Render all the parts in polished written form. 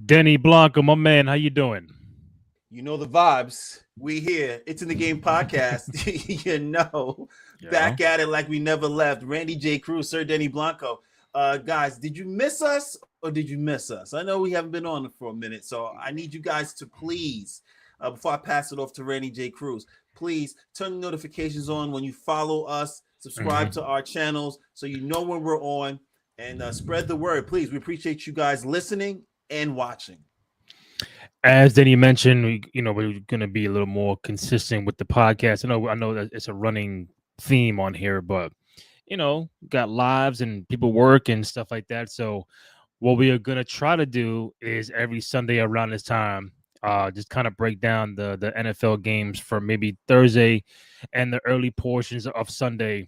Denny Blanco, my man, how you doing? You know the vibes. We here. It's in the game podcast. Yeah. Back at it like we never left. Randy J. Cruz, Sir Denny Blanco. Guys, did you miss us or did you miss us? I know we haven't been on for a minute, so I need you guys to please, before I pass it off to Randy J. Cruz, please turn the notifications on when you follow us. Subscribe to hmm our channels so you know when we're on, and spread the word, please. We appreciate you guys listening and watching. As Denny mentioned, we're going to be a little more consistent with the podcast. I know that it's a running theme on here, but got lives and people work and stuff like that. So what we are going to try to do is every Sunday around this time, just kind of break down the NFL games for maybe Thursday and the early portions of Sunday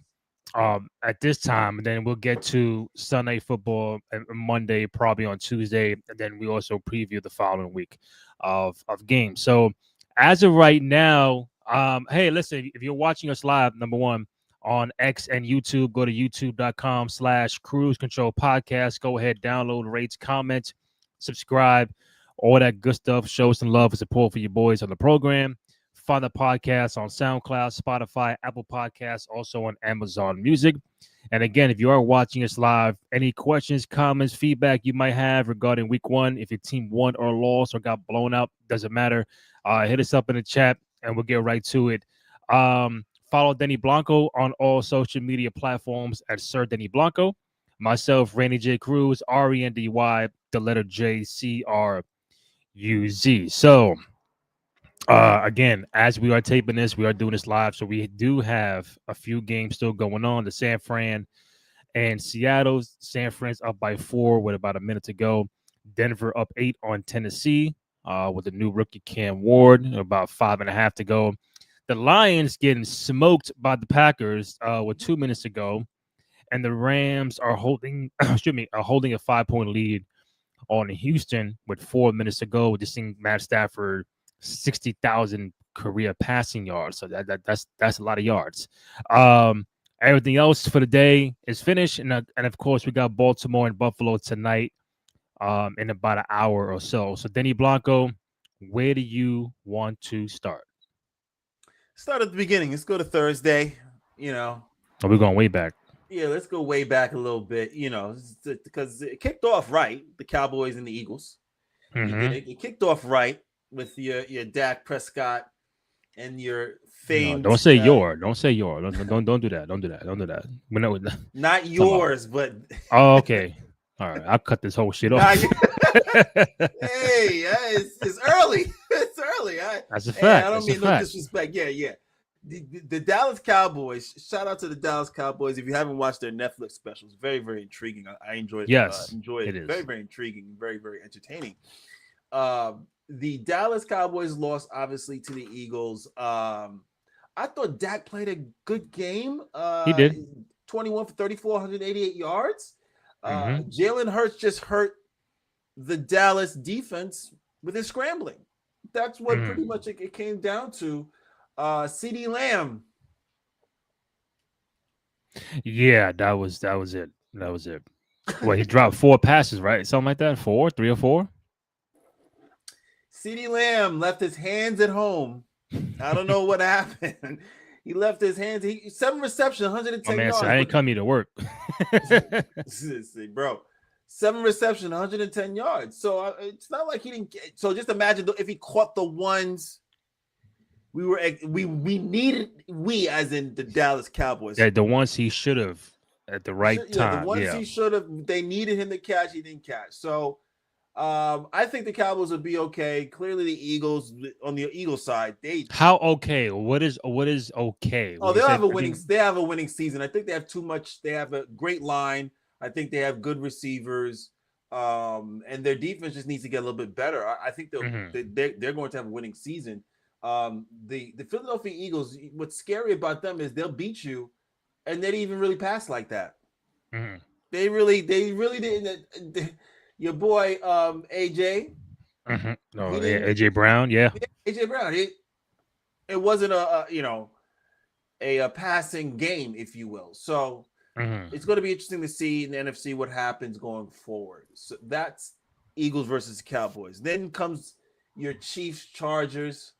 at this time, and then we'll get to Sunday football and Monday, probably on Tuesday, and then we also preview the following week of games. So as of right now, hey, listen, if you're watching us live, number one on X and YouTube, go to youtube.com/Cruise Control Podcast. Go ahead, download, rates, comment, subscribe, all that good stuff. Show some love and support for your boys on the program. Find the podcast on SoundCloud, Spotify, Apple Podcasts, also on Amazon Music. And again, if you are watching us live, any questions, comments, feedback you might have regarding week one, if your team won or lost or got blown out, doesn't matter. Hit us up in the chat and we'll get right to it. Follow Denny Blanco on all social media platforms at Sir Denny Blanco. Myself, Randy J. Cruz, Rendy, the letter JCRUZ. So, again, as we are taping this, we are doing this live, so we do have a few games still going on. The San Fran and Seattle. San Fran's up by 4 with about a minute to go. Denver up 8 on Tennessee with the new rookie Cam Ward, about 5.5 to go. The Lions getting smoked by the Packers with 2 minutes to go, and the Rams are holding, excuse me, are holding a 5-point lead on Houston with 4 minutes to go. Just seeing Matt Stafford 60,000 career passing yards. So that's a lot of yards. Everything else for the day is finished, and of course we got Baltimore and Buffalo tonight in about an hour or so. So Denny Blanco, where do you want to start? Start at the beginning. Let's go to Thursday. You know, Are we going way back? yeah, let's go way back a little bit. Because it kicked off right. The Cowboys and the Eagles. You did Mm-hmm. it. It kicked off right with your Dak Prescott and your No, famed, don't say your. Don't say your. Don't do that. Don't do that. Don't do that. We know. not Talking about. yours, but Oh, okay. All right. I'll cut this whole shit not. off. Hey, it's early. It's early. That's a Hey, I fact. don't That's a mean no fact. disrespect. Yeah, yeah. The Dallas Cowboys. Shout out to the Dallas Cowboys. If you haven't watched their Netflix specials, very very intriguing. I enjoyed Yes, enjoyed it it. Very is. very intriguing. Very very entertaining. The Dallas Cowboys lost obviously to the Eagles. I thought Dak played a good game. He did. 21 for 34, 188 yards. Mm-hmm. Jalen Hurts just hurt the Dallas defense with his scrambling. That's what Mm-hmm. pretty much it came down to. CD Lamb. Yeah, that was it. That was it. Well, he dropped 4 passes, right? Something like that. 4, 3 or 4. CD Lamb left his hands at home. I don't know what happened. He left his hands. He 7 receptions, My 110 man said, yards. "I ain't come here to work." Bro, 7 receptions, 110 yards. So it's not like he didn't get. So just imagine if he caught the ones we needed. We as in the Dallas Cowboys. Yeah, the ones he should have at the right Yeah, the time. ones Yeah. he should have. They needed him to catch. He didn't catch. So I think the Cowboys would be okay. Clearly, the Eagles on the Eagles side, they How okay? What is okay? oh When you they'll say have a winning. 13, They have a winning season. I think they have too much. They have a great line. I think they have good receivers. And their defense just needs to get a little bit better. I think mm-hmm. they're going to have a winning season. The Philadelphia Eagles. What's scary about them is they'll beat you, and they didn't even really pass like that. Mm-hmm. They really didn't. Your boy AJ, Mm-hmm. he Oh, yeah, didn't. AJ Brown. Yeah. AJ Brown, it wasn't a passing game, if you will. So Mm-hmm. it's going to be interesting to see in the NFC what happens going forward. So Eagles versus Cowboys. Then comes your Chiefs Chargers.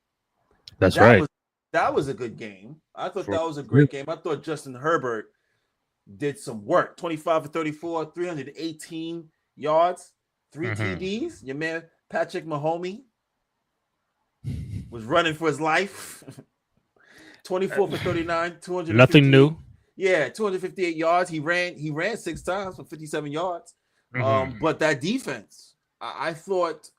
That's That right. was that was a good game. I thought For that was a great game. I thought Justin Herbert did some work. 25 for 34, 318 yards, three mm-hmm. TDs. Your man Patrick Mahomes was running for his life. 24 for 39, Nothing 258. new. Yeah, 258 yards. He ran 6 times for 57 yards. Mm-hmm. But that defense, I thought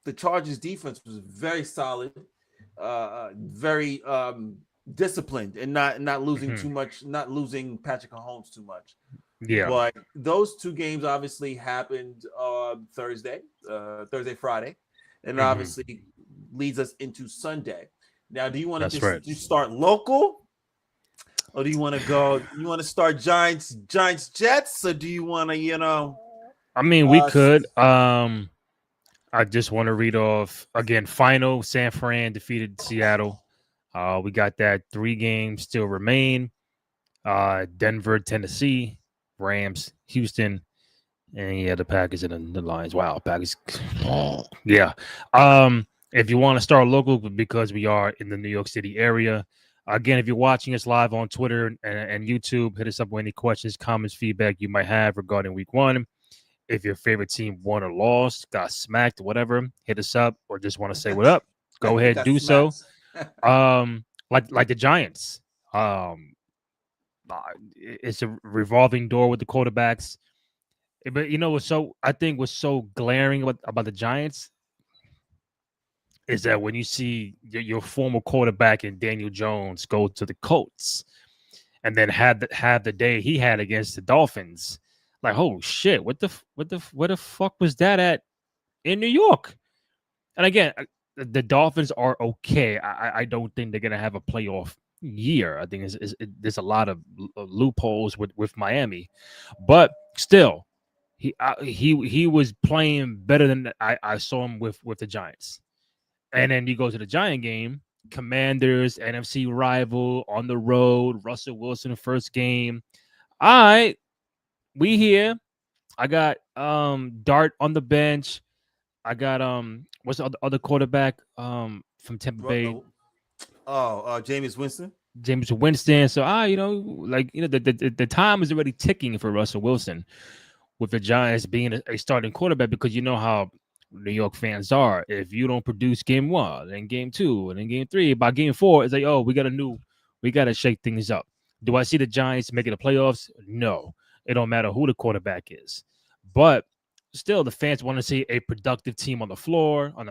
the Chargers defense was very solid, very disciplined, and not losing Mm-hmm. too much, not losing Patrick Mahomes too much. Yeah. But those two games obviously happened Thursday, Friday, and Mm-hmm. obviously leads us into Sunday. Now, do you want to That's right. just start local, or do you want to go? You want to start Giants Jets, or do you want to I mean, we uh, could. I just want to read off again. Final: San Fran defeated Seattle. We got that 3 games still remain. Denver, Tennessee, Rams, Houston, and yeah, the Packers and the Lions. Wow, Packers. Yeah. If you want to start local, because we are in the New York City area. Again, if you're watching us live on Twitter and YouTube, hit us up with any questions, comments, feedback you might have regarding week one. If your favorite team won or lost, got smacked, whatever, hit us up or just want to say what up. Go ahead, got do so. smacked? Like the Giants. It's a revolving door with the quarterbacks. But you know what's so I think what's so glaring about the Giants is that when you see your former quarterback and Daniel Jones go to the Colts and then have the day he had against the Dolphins, like oh shit, what the fuck was that at in New York? And again, the Dolphins are okay. I don't think they're gonna have a playoff year. I think there's a lot of loopholes with Miami, but still, he was playing better than I saw him with the Giants. And then you go to the Giant game, Commanders, NFC rival on the road, Russell Wilson first game. All right, we here. I got Dart on the bench. I got what's the other quarterback from Tampa Bay, Jameis Winston. James Winston. So the time is already ticking for Russell Wilson with the Giants being a starting quarterback, because you know how New York fans are. If you don't produce game one, then game two, and then game three, by game four, it's like, oh, we gotta shake things up. Do I see the Giants making the playoffs? No. It don't matter who the quarterback is. But still the fans want to see a productive team on the floor, on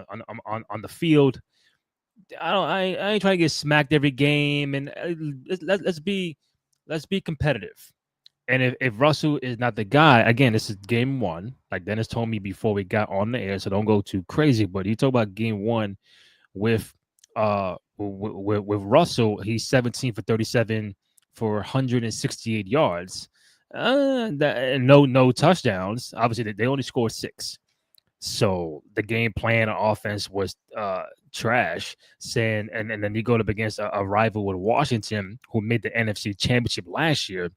the field. I ain't trying to get smacked every game, and let's be competitive. And if Russell is not the guy, again, this is game one. Like Dennis told me before we got on the air, so don't go too crazy. But he talked about game one with with Russell. He's 17 for 37 for 168 yards. No touchdowns. Obviously, they only scored 6. So the game plan or offense was trash. Saying and then you go up against a rival with Washington, who made the NFC Championship last year,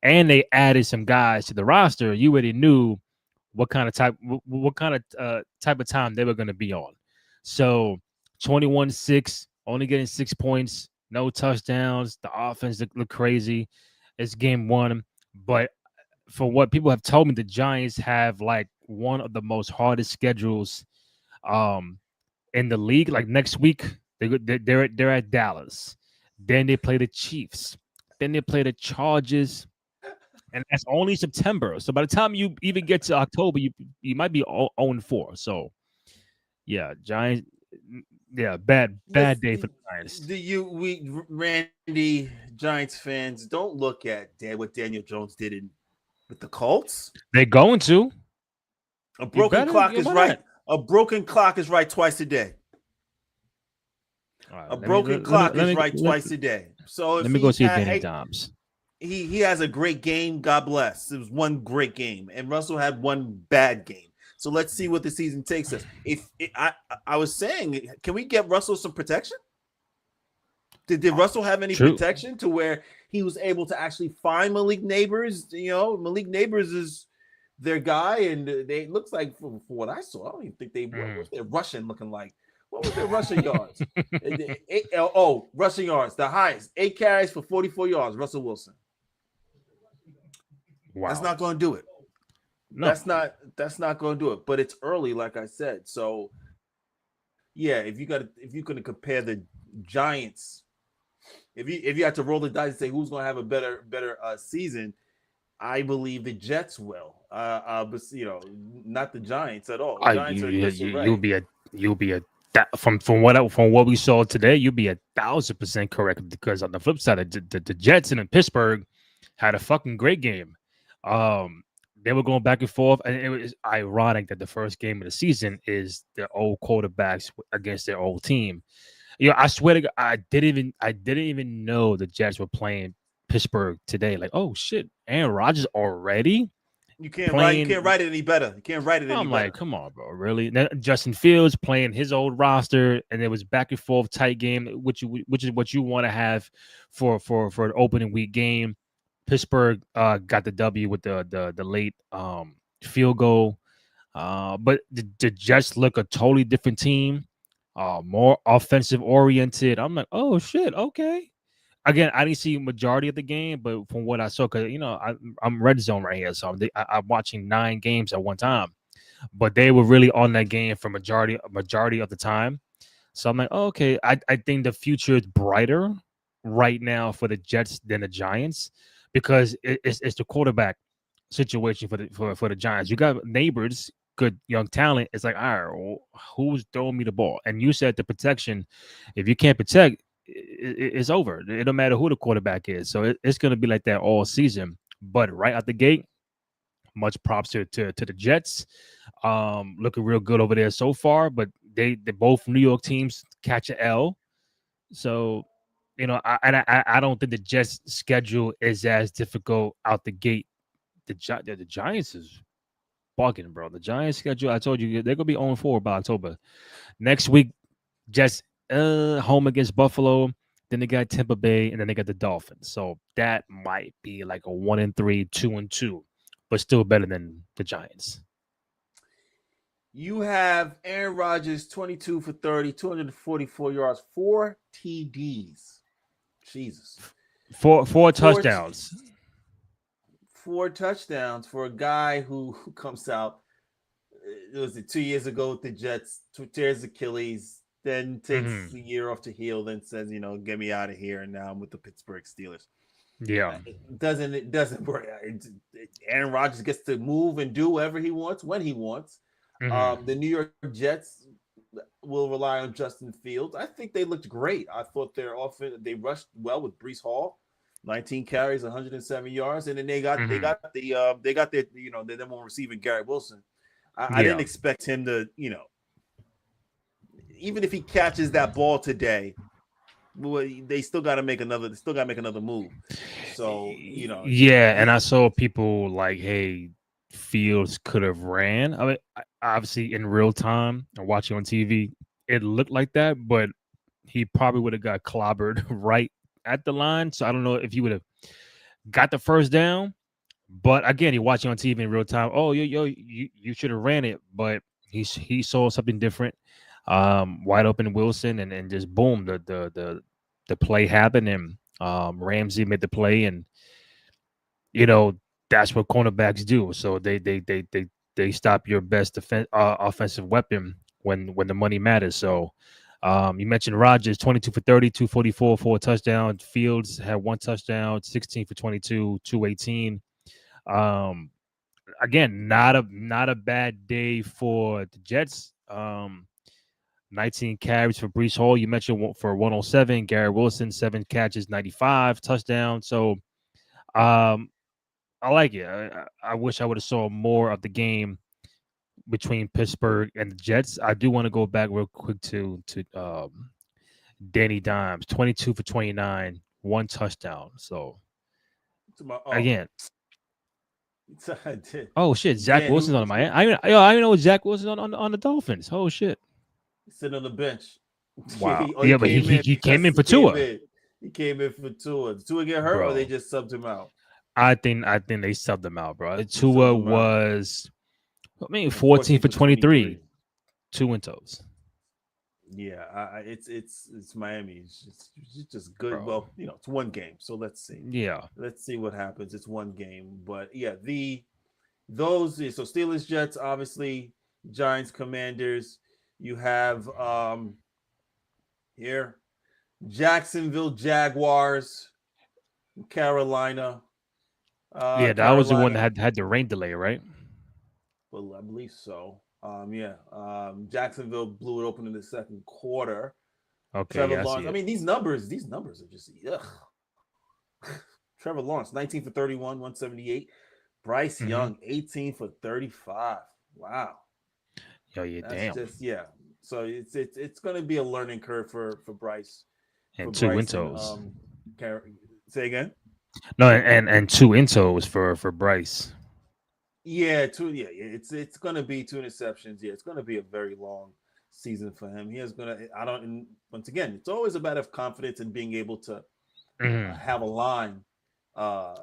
and they added some guys to the roster. You already knew what kind of type of time they were going to be on. So 21-6, only getting 6 points, no touchdowns. The offense look crazy. It's game one, but for what people have told me, the Giants have like one of the most hardest schedules um in the league. Like next week, they're at Dallas. Then they play the Chiefs. Then they play the Chargers, and that's only September. So by the time you even get to October, you might be 0-4. So yeah, Giants. Yeah, bad day for the Giants. Randy Giants fans, don't look at what Daniel Jones did with the Colts. They're going to. A broken clock Yeah, is why right. not? A broken clock is right twice a day. All right, A broken clock is right twice a day. So if let me go see Danny Dimes. He has a great game. God bless. It was one great game, and Russell had one bad game. So let's see what the season takes us. I was saying, can we get Russell some protection? Did Russell have any protection to where he was able to actually find Malik Neighbors? You know, Malik Neighbors is their guy, and they looks like from what I saw, I don't even think they what Mm. was their rushing looking like. What was their rushing yards? Rushing yards, the highest 8 carries for 44 yards. Russell Wilson. That's Wow. not going to do it. No. That's not going to do it. But it's early, like I said. So yeah, if you're going to compare the Giants, if you had to roll the dice and say who's going to have a better season, I believe the Jets will. But not the Giants at all. The I Giants you, are in you disarray. you'll be a from what we saw today, you'll be 1,000% correct because on the flip side, the Jets and in Pittsburgh had a fucking great game. They were going back and forth, and it was ironic that the first game of the season is their old quarterbacks against their old team. I swear to God, I didn't even know the Jets were playing Pittsburgh today. Like, oh shit, Aaron Rodgers already You playing. can't write it any better. You can't write it any I'm like, better. come on, bro, really? Now, Justin Fields playing his old roster, and it was back and forth tight game, which is what you want to have for an opening week game. Pittsburgh got the W with the late field goal, but the Jets look a totally different team, more offensive oriented. I'm like, oh shit, okay. Again, I didn't see majority of the game, but from what I saw, because I'm red zone right here, so I'm watching 9 games at one time. But they were really on that game for majority of the time. So I'm like, oh, okay, I think the future is brighter right now for the Jets than the Giants because it's the quarterback situation for the Giants. You got neighbors, good young talent. It's like, all right, well, who's throwing me the ball? And you said the protection. If you can't protect, it's over. It don't matter who the quarterback is. So it's going to be like that all season. But right out the gate, much props to the Jets. Looking real good over there so far. But they both New York teams catch a L. So I don't think the Jets schedule is as difficult out the gate. The Giants is bugging, bro. The Giants schedule, I told you, they're gonna be 0-4 by October. Next week, Jets home against Buffalo. Then they got Tampa Bay, and then they got the Dolphins. So that might be like a 1-3, 2-2, but still better than the Giants. You have Aaron Rodgers 22 for 30, 244 yards, 4 TDs. Jesus. Four Four touchdowns. 4 touchdowns for a guy who comes out. It was 2 years ago with the Jets, tears Achilles, then takes Hmm. a year off to heal, then says, get me out of here. And now I'm with the Pittsburgh Steelers. Yeah. It doesn't work. Aaron Rodgers gets to move and do whatever he wants when he wants. Hmm. The New York Jets will rely on Justin Fields. I think they looked great. I thought their offense, they rushed well with Brees Hall, 19 carries, 107 yards, and then they got Hmm. their they then won't receiving Garrett Wilson. I didn't Yeah. expect him to even if he catches that ball today, they still got to make another. They still got to make another move. So Yeah, and I saw people like, hey, Fields could have ran. I mean, obviously in real time and watching on TV, it looked like that, but he probably would have got clobbered right at the line. So I don't know if he would have got the first down. But again, he watching on TV in real time. Oh, you should have ran it, but he saw something different. Wide open Wilson, and just boom, the play happened, and Ramsey made the play, and you know that's what cornerbacks do. So they stop your best offensive weapon when the money matters. So you mentioned Rodgers, 22 for 30, 244, 4 touchdowns. Fields had 1 touchdown, 16 for 22, 218. Um, Again, not a bad day for the Jets. 19 carries for Brees Hall. You mentioned for 107. Garrett Wilson, 7 catches, 95 touchdown. So um, I like it. I wish I would have saw more of the game between Pittsburgh and the Jets. I do want to go back real quick to Danny Dimes, 22 for 29, 1 touchdown. So oh, again, oh shit, Zach Dan, Wilson's who on my. I didn't know Zach Wilson on the Dolphins. Oh shit. sitting on the bench. Wow. He Yeah, but he came in he came because in he for came Tua, in. He came in for Tua. Did Tua get hurt, or they bro. just subbed him out? I think they subbed them out, bro. They subbed Tua them out. was, I mean, And 14 14 for for 23, 23. two windows, Yeah, it's Miami. It's just good. bro. Well, it's one game, so let's see. Yeah, Let's see what happens. It's one game, but yeah, those so Steelers, Jets, obviously Giants, Commanders. You have here Jacksonville Jaguars, Carolina, yeah. That was the one that Carolina. had the rain delay, right? Well, I believe so. Yeah. Jacksonville blew it open in the second quarter. Okay, Trevor yeah, I see Lawrence. I it. mean, these numbers are just ugh. Trevor Lawrence, 19 for 31, 178. Bryce Hmm. Young, 18 for 35. Wow. Yo, yeah, That's damn. just yeah. So it's going to be a learning curve for Bryce, And two and windows. say again. No, and two intos for Bryce. Yeah, yeah. It's going to be two interceptions. Yeah, it's going to be a very long season for him. He is going to. I don't. And once again, it's always a matter of confidence and being able to Hmm. have a line uh,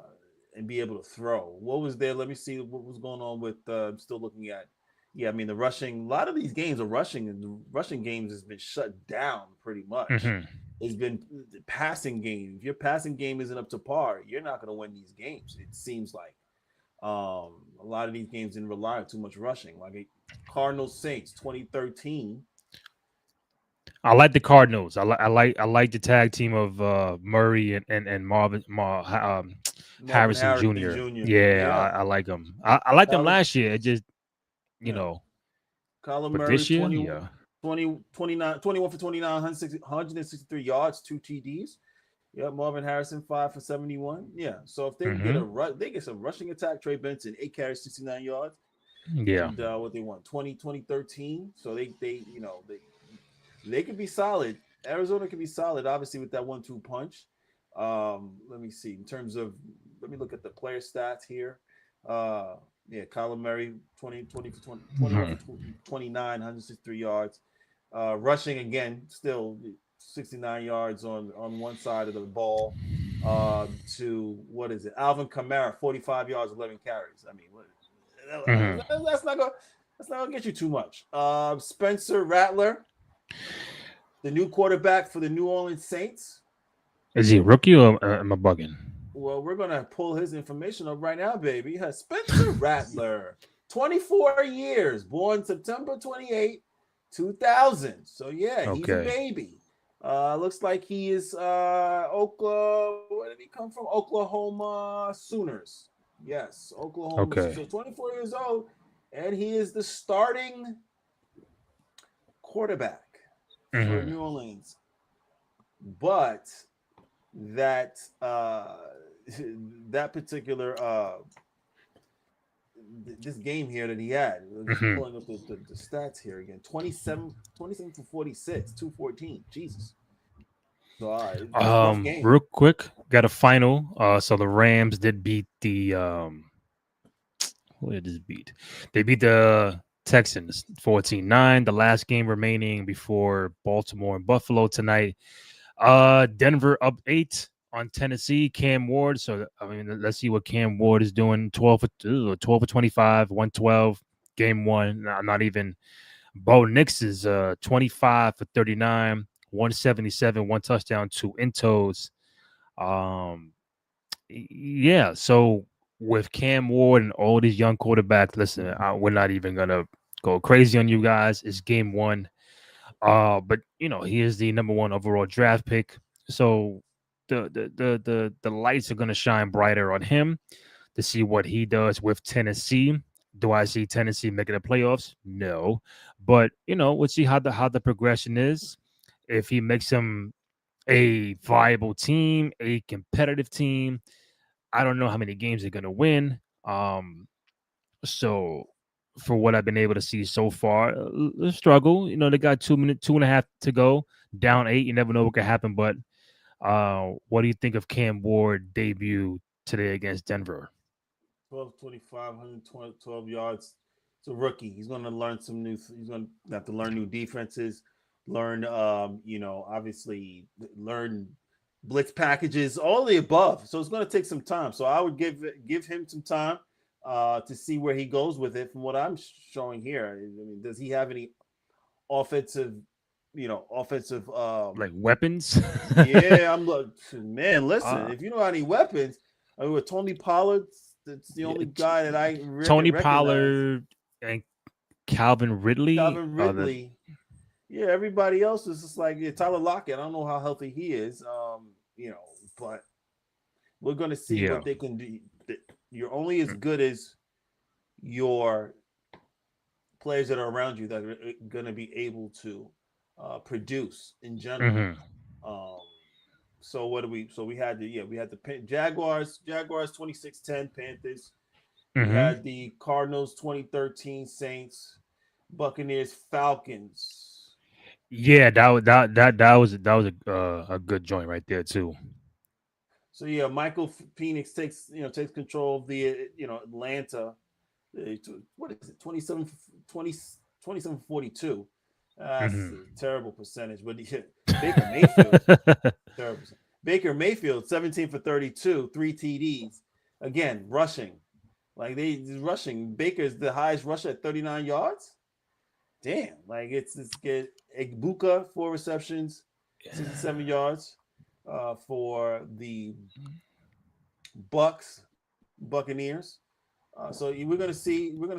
and be able to throw. What was there? Let me see what was going on with. I'm still looking at. Yeah, I mean the rushing. A lot of these games are rushing, and the rushing games has been shut down pretty much. Hmm. It's been the passing game. If your passing game isn't up to par, you're not going to win these games. It seems like a lot of these games didn't rely on too much rushing. Like Cardinals Saints 2013. I like the Cardinals. I like the tag team of Murray and Marvin Harrison Harrison Jr. Jr. Yeah, Yeah, I like them. I liked them Kyler, last year. It just you yeah, know, Kyler but Murray this year, 20, yeah. 20, 29, 21 for 29, 163 yards, two TDs. Yeah, Marvin Harrison 5 for 71. Yeah, so if they can get Hmm. they get some rushing attack. Trey Benson 8 carries, 69 yards, Yeah. and what they won 2013. So they could be solid. Arizona could be solid, obviously with that 1-2 punch. Let me see in terms of let me look at the player stats here. Uh, yeah, Kyler Murray 20 for 20, 21 Hmm. for 29, 163 yards. Rushing again, still 69 yards on one side of the ball. To what is it? Alvin Kamara, 45 yards, 11 carries. I mean, Hmm. that's not gonna get you too much. Spencer Rattler, the new quarterback for the New Orleans Saints. Is he a rookie or am I bugging? Well, we're gonna pull his information up right now, baby. Has Spencer Rattler, 24 years, born September 28, 2000. So yeah, he's a Okay. baby. Looks like he is Oklahoma. Where did he come from? Oklahoma Sooners. Yes, Oklahoma. Okay. So 24 years old, and he is the starting quarterback for Hmm. New Orleans. But that that particular this game here that he had, I'm just Hmm. pulling up the stats here again. 27 for 46, 214. Jesus. So rough game. Real quick, got a final. So the Rams did beat the who did this beat? They beat the Texans 14-9. The last game remaining before Baltimore and Buffalo tonight. Denver up 8 on Tennessee. Cam Ward. So I mean, let's see what Cam Ward is doing. 12 for 25, 112. Game one. Not even. Bo Nix is 25 for 39, 177, one touchdown, two intos. Um, yeah. So with Cam Ward and all these young quarterbacks, listen, we're not even gonna go crazy on you guys. It's game one. But he is the number one overall draft pick. So the lights are gonna shine brighter on him to see what he does with Tennessee. Do I see Tennessee making the playoffs? No, but we'll see how the progression is. If he makes them a viable team, a competitive team, I don't know how many games they're gonna win. So for what I've been able to see so far, struggle. They got 2 minutes, 2.5 to go, down 8. You never know what could happen. But what do you think of Cam Ward debut today against Denver? 12, 25, 12 yards. It's a rookie. He's going to learn he's going to have to learn new defenses, learn, obviously learn blitz packages, all the above. So it's going to take some time. So I would give him some time to see where he goes with it. From what I'm showing here, I mean, does he have any offensive, offensive? Like weapons. Yeah, I'm like, man. Listen, uh, if you don't have any weapons, I mean, with Tony Pollard, that's the yeah, only guy that I Tony recognize. Pollard and Calvin Ridley Calvin are the. Ridley. Yeah, everybody else is just like, yeah, Tyler Lockett. I don't know how healthy he is. But we're going to see Yeah. what they can do. You're only as good as your players that are around you that are going to be able to produce in general. Mm-hmm. Um, so what do we? So we had the Jaguars 26-10 Panthers. We Mm-hmm. had the Cardinals 2013 Saints, Buccaneers Falcons. Yeah, that was a good joint right there too. So yeah, Michael Phoenix takes control of the Atlanta. What is it? 27-42. That's Mm-hmm. a terrible percentage. But yeah, Baker Mayfield, terrible. Baker Mayfield 17 for 32, 3 TDs. Again, rushing. Like they rushing. Baker's the highest rusher at 39 yards. Damn. Like it's good. Egbuka 4 receptions, 67 yards for the Buccaneers. So we're gonna see what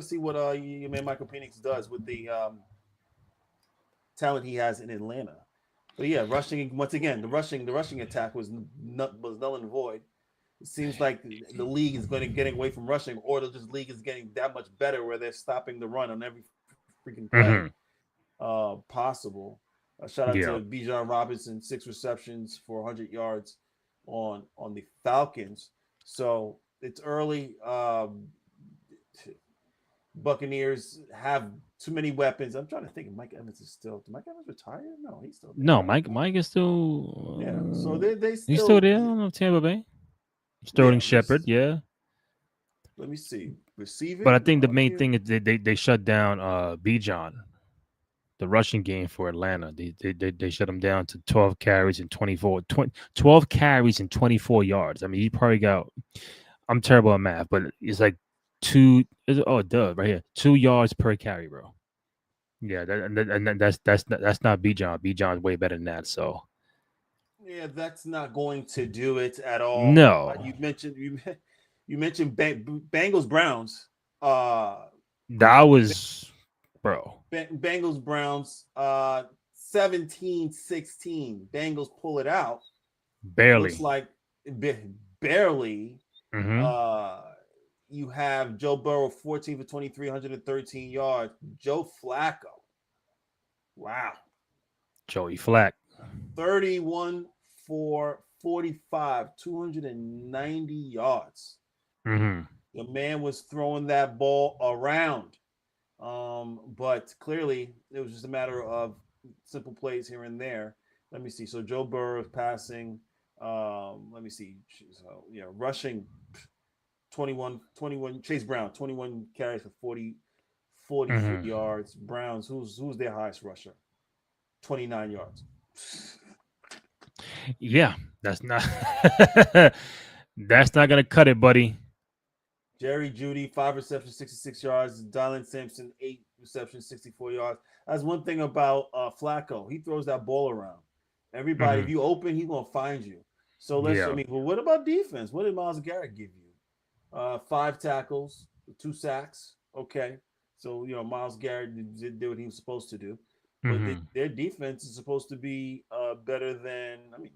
your man Michael Penix does with the talent he has in Atlanta. But yeah, rushing once again, the rushing attack was null and void. It seems like the league is going to getting away from rushing, or the just league is getting that much better where they're stopping the run on every freaking play Mm-hmm. possible. Shout out Yeah. to Bijan Robinson, 6 receptions for 100 yards on the Falcons. So it's early. Buccaneers have too many weapons. I'm trying to think if Mike Evans is still. Did Mike Evans retire? No, he's still there, No, right? Mike is Yeah. So still. they He's still still. there on Tampa Bay. Yeah. Sterling Shepard, yeah. Let me see. But I Receiving. think the main Here. thing is they shut down Bijan, the rushing game for Atlanta. They shut him down to 12 carries and 12 carries and 24 yards. I mean, he probably got. I'm terrible at math, but it's like oh, duh, right here, 2 yards per carry, bro. Yeah, that's not Bijan. Bijan's way better than that. So Yeah, that's not going to do it at all. no, You mentioned Bengals Browns. that was bro. Bengals Browns 17-16. Bengals pull it out. Looks Barely. like barely. Mm-hmm. Uh you have Joe Burrow 14 for 23, 113 yards. Joe Flacco. Wow. Joey Flack. 31 for 45, 290 yards. Mm-hmm. The man was throwing that ball around. But clearly it was just a matter of simple plays here and there. Let me see. So Joe Burrow is passing. Let me see. So yeah, rushing 21. Chase Brown, 21 carries for 44 Mm-hmm. yards. Browns, who's their highest rusher? 29 yards. Yeah, that's not that's not gonna cut it, buddy. Jerry Judy, 5 receptions, 66 yards. Dylan Sampson, 8 receptions, 64 yards. That's one thing about Flacco. He throws that ball around. Everybody, if Mm-hmm. you open, he's gonna find you. So I Yeah. mean, well, what about defense? What did Miles Garrett give you? 5 tackles, 2 sacks. Okay. So, Miles Garrett did what he was supposed to do. But Mm-hmm. their defense is supposed to be better than, I mean,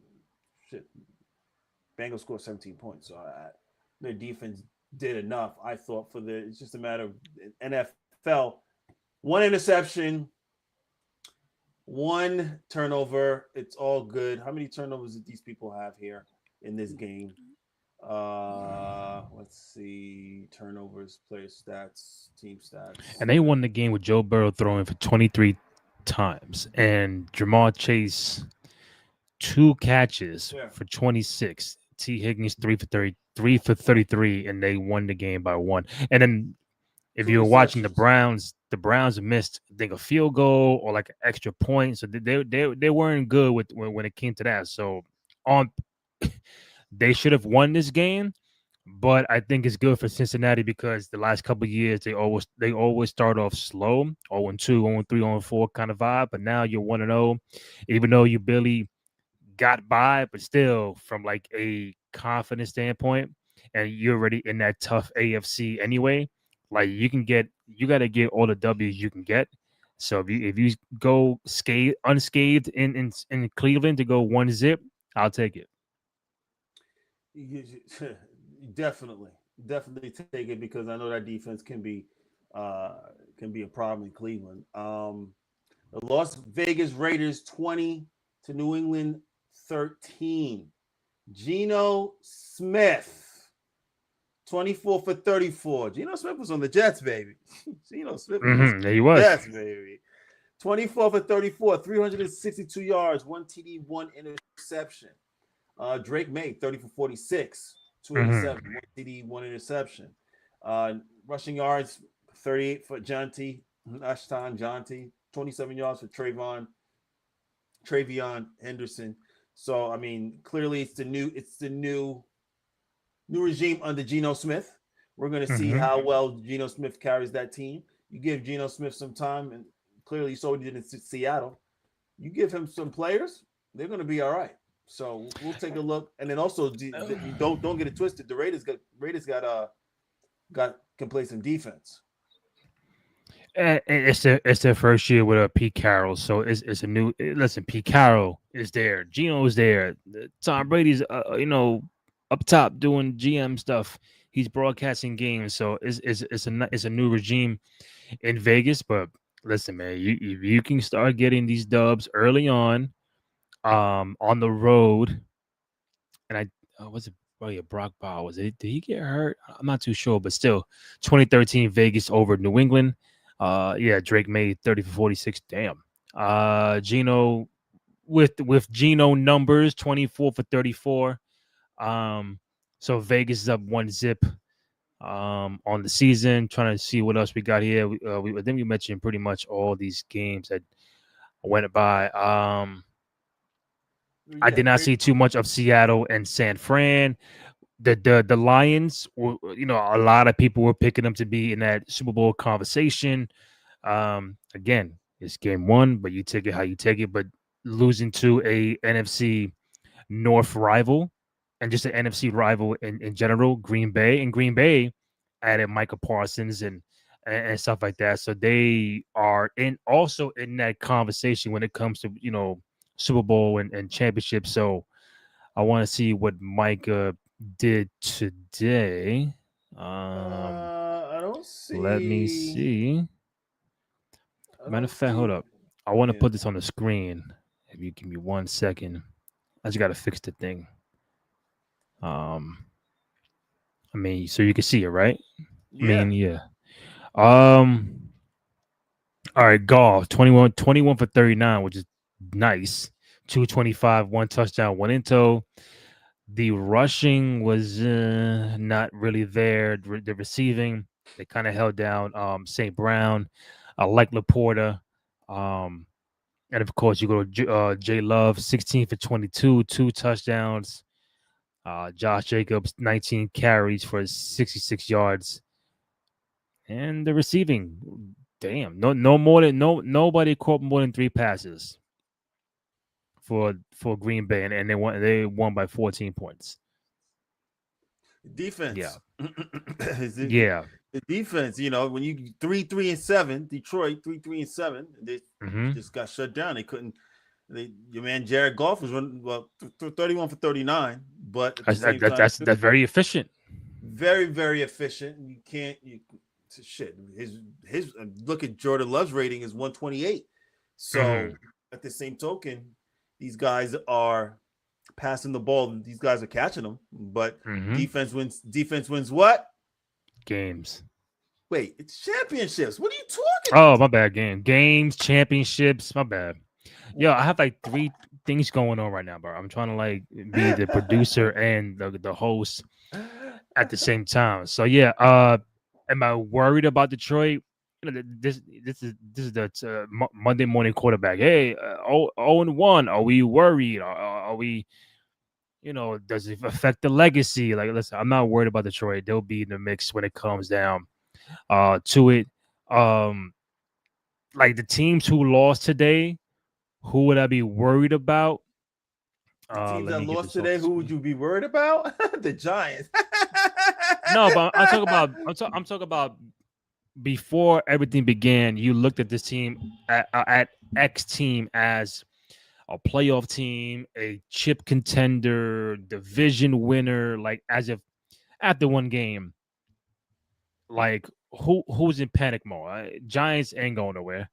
shit. Bengals scored 17 points. So their defense did enough, I thought, it's just a matter of NFL. One interception, one turnover. It's all good. How many turnovers did these people have here in this game? Let's see. Turnovers, player stats, team stats. And they won the game with Joe Burrow throwing for 23 times and Jamal Chase 2 catches Yeah. for 26. T Higgins 3 for 33, and they won the game by one. And then if Two you were watching interceptions. The Browns missed, I think, a field goal or like an extra point, so they weren't good with when it came to that. So on They should have won this game, but I think it's good for Cincinnati because the last couple of years they always start off slow, 0-2, 0-3, 0-4 kind of vibe. But now you're 1-0, even though you barely got by, but still from like a confidence standpoint, and you're already in that tough AFC anyway. Like you got to get all the W's you can get. So if you go unscathed in Cleveland to go 1-0, I'll take it. Definitely, definitely take it because I know that defense uh, can be a problem in Cleveland. The Las Vegas Raiders 20 to New England 13. Geno Smith 24 for 34. Geno Smith was on the Jets, baby. Geno Smith was There he on the was. Jets, baby. 24 for 34, 362 yards, one TD, one interception. Drake May, 30 for 46, hmm 287, one TD, one interception. Rushing yards, 38 for Ashton Jonty, 27 yards for Travion Henderson. So I mean, clearly it's the new regime under Geno Smith. We're going to see hmm how well Geno Smith carries that team. You give Geno Smith some time, and clearly you saw what he did in Seattle. You give him some players, they're going to be all right. So we'll take a look, and then also don't get it twisted. The Raiders got can play some defense. It's their first year with a Pete Carroll, so it's a new. Listen, Pete Carroll is there, Gino is there, Tom Brady's up top doing GM stuff. He's broadcasting games, so it's a new regime in Vegas. But listen, man, you can start getting these dubs early on the road, and was it. Oh yeah, Brock Bowers. Did he get hurt? I'm not too sure, but still, 2013 Vegas over New England. Yeah, Drake made 30 for 46. Damn. Gino with Gino numbers 24 for 34. Um, so Vegas is up 1-0 on the season. Trying to see what else we got here. I think we mentioned pretty much all these games that went by. I Yeah, did not see too much of Seattle and San Fran. The Lions were, a lot of people were picking them to be in that Super Bowl conversation. Again, it's game one, but you take it how you take it. But losing to a NFC North rival and just an NFC rival in general, Green Bay added Michael Parsons and stuff like that. So they are in that conversation when it comes to Super Bowl and championship. So I want to see what Micah did today. Um, I don't Let me see. see. I Matter of don't fact, hold see. up. I want to Yeah, put this on the screen. If you give me 1 second, I just got to fix the thing. Um, I mean, so you can see it, right? I yeah. mean, yeah. Um, all right, golf 21 for 39, which is nice. 225, one touchdown, one into. The rushing was not really there. The receiving, they kind of held down St. Brown. I like Laporta. Um, and of course, you go to Jay Love, 16 for 22, two touchdowns. Josh Jacobs, 19 carries for 66 yards. And the receiving, damn, no more than nobody caught more than three passes for Green Bay, and they won by 14 points. Yeah, Defense. yeah. The defense, when you 3-3-7, Detroit 3-3-7, they hmm just got shut down. They couldn't. Your man Jared Goff was running 31 for 39, but at the That's that, same that, time, that's very efficient. very very efficient. You can't you shit. His look at Jordan Love's rating is 128. So hmm at the same token, these guys are passing the ball. These guys are catching them, but hmm defense wins. Defense wins what? Games. Wait, it's championships. What are you talking? Oh, my bad. Games, championships. My bad. Yo, I have like three things going on right now, bro. I'm trying to like be the producer and the host at the same time. So yeah, am I worried about Detroit? This is the Monday morning quarterback. Hey, 0-1. Are we worried? Are we? does it affect the legacy? Like, listen, I'm not worried about Detroit. They'll be in the mix when it comes down to it. Um, like the teams who lost today, who would I be worried about? The teams Let that me get lost this off today, the who would screen. you be worried about? The Giants. No, but I'm talking about before everything began. You looked at this team at X team as a playoff team, a chip contender, division winner. Like as if after one game, like who's in panic mode? Giants ain't going nowhere.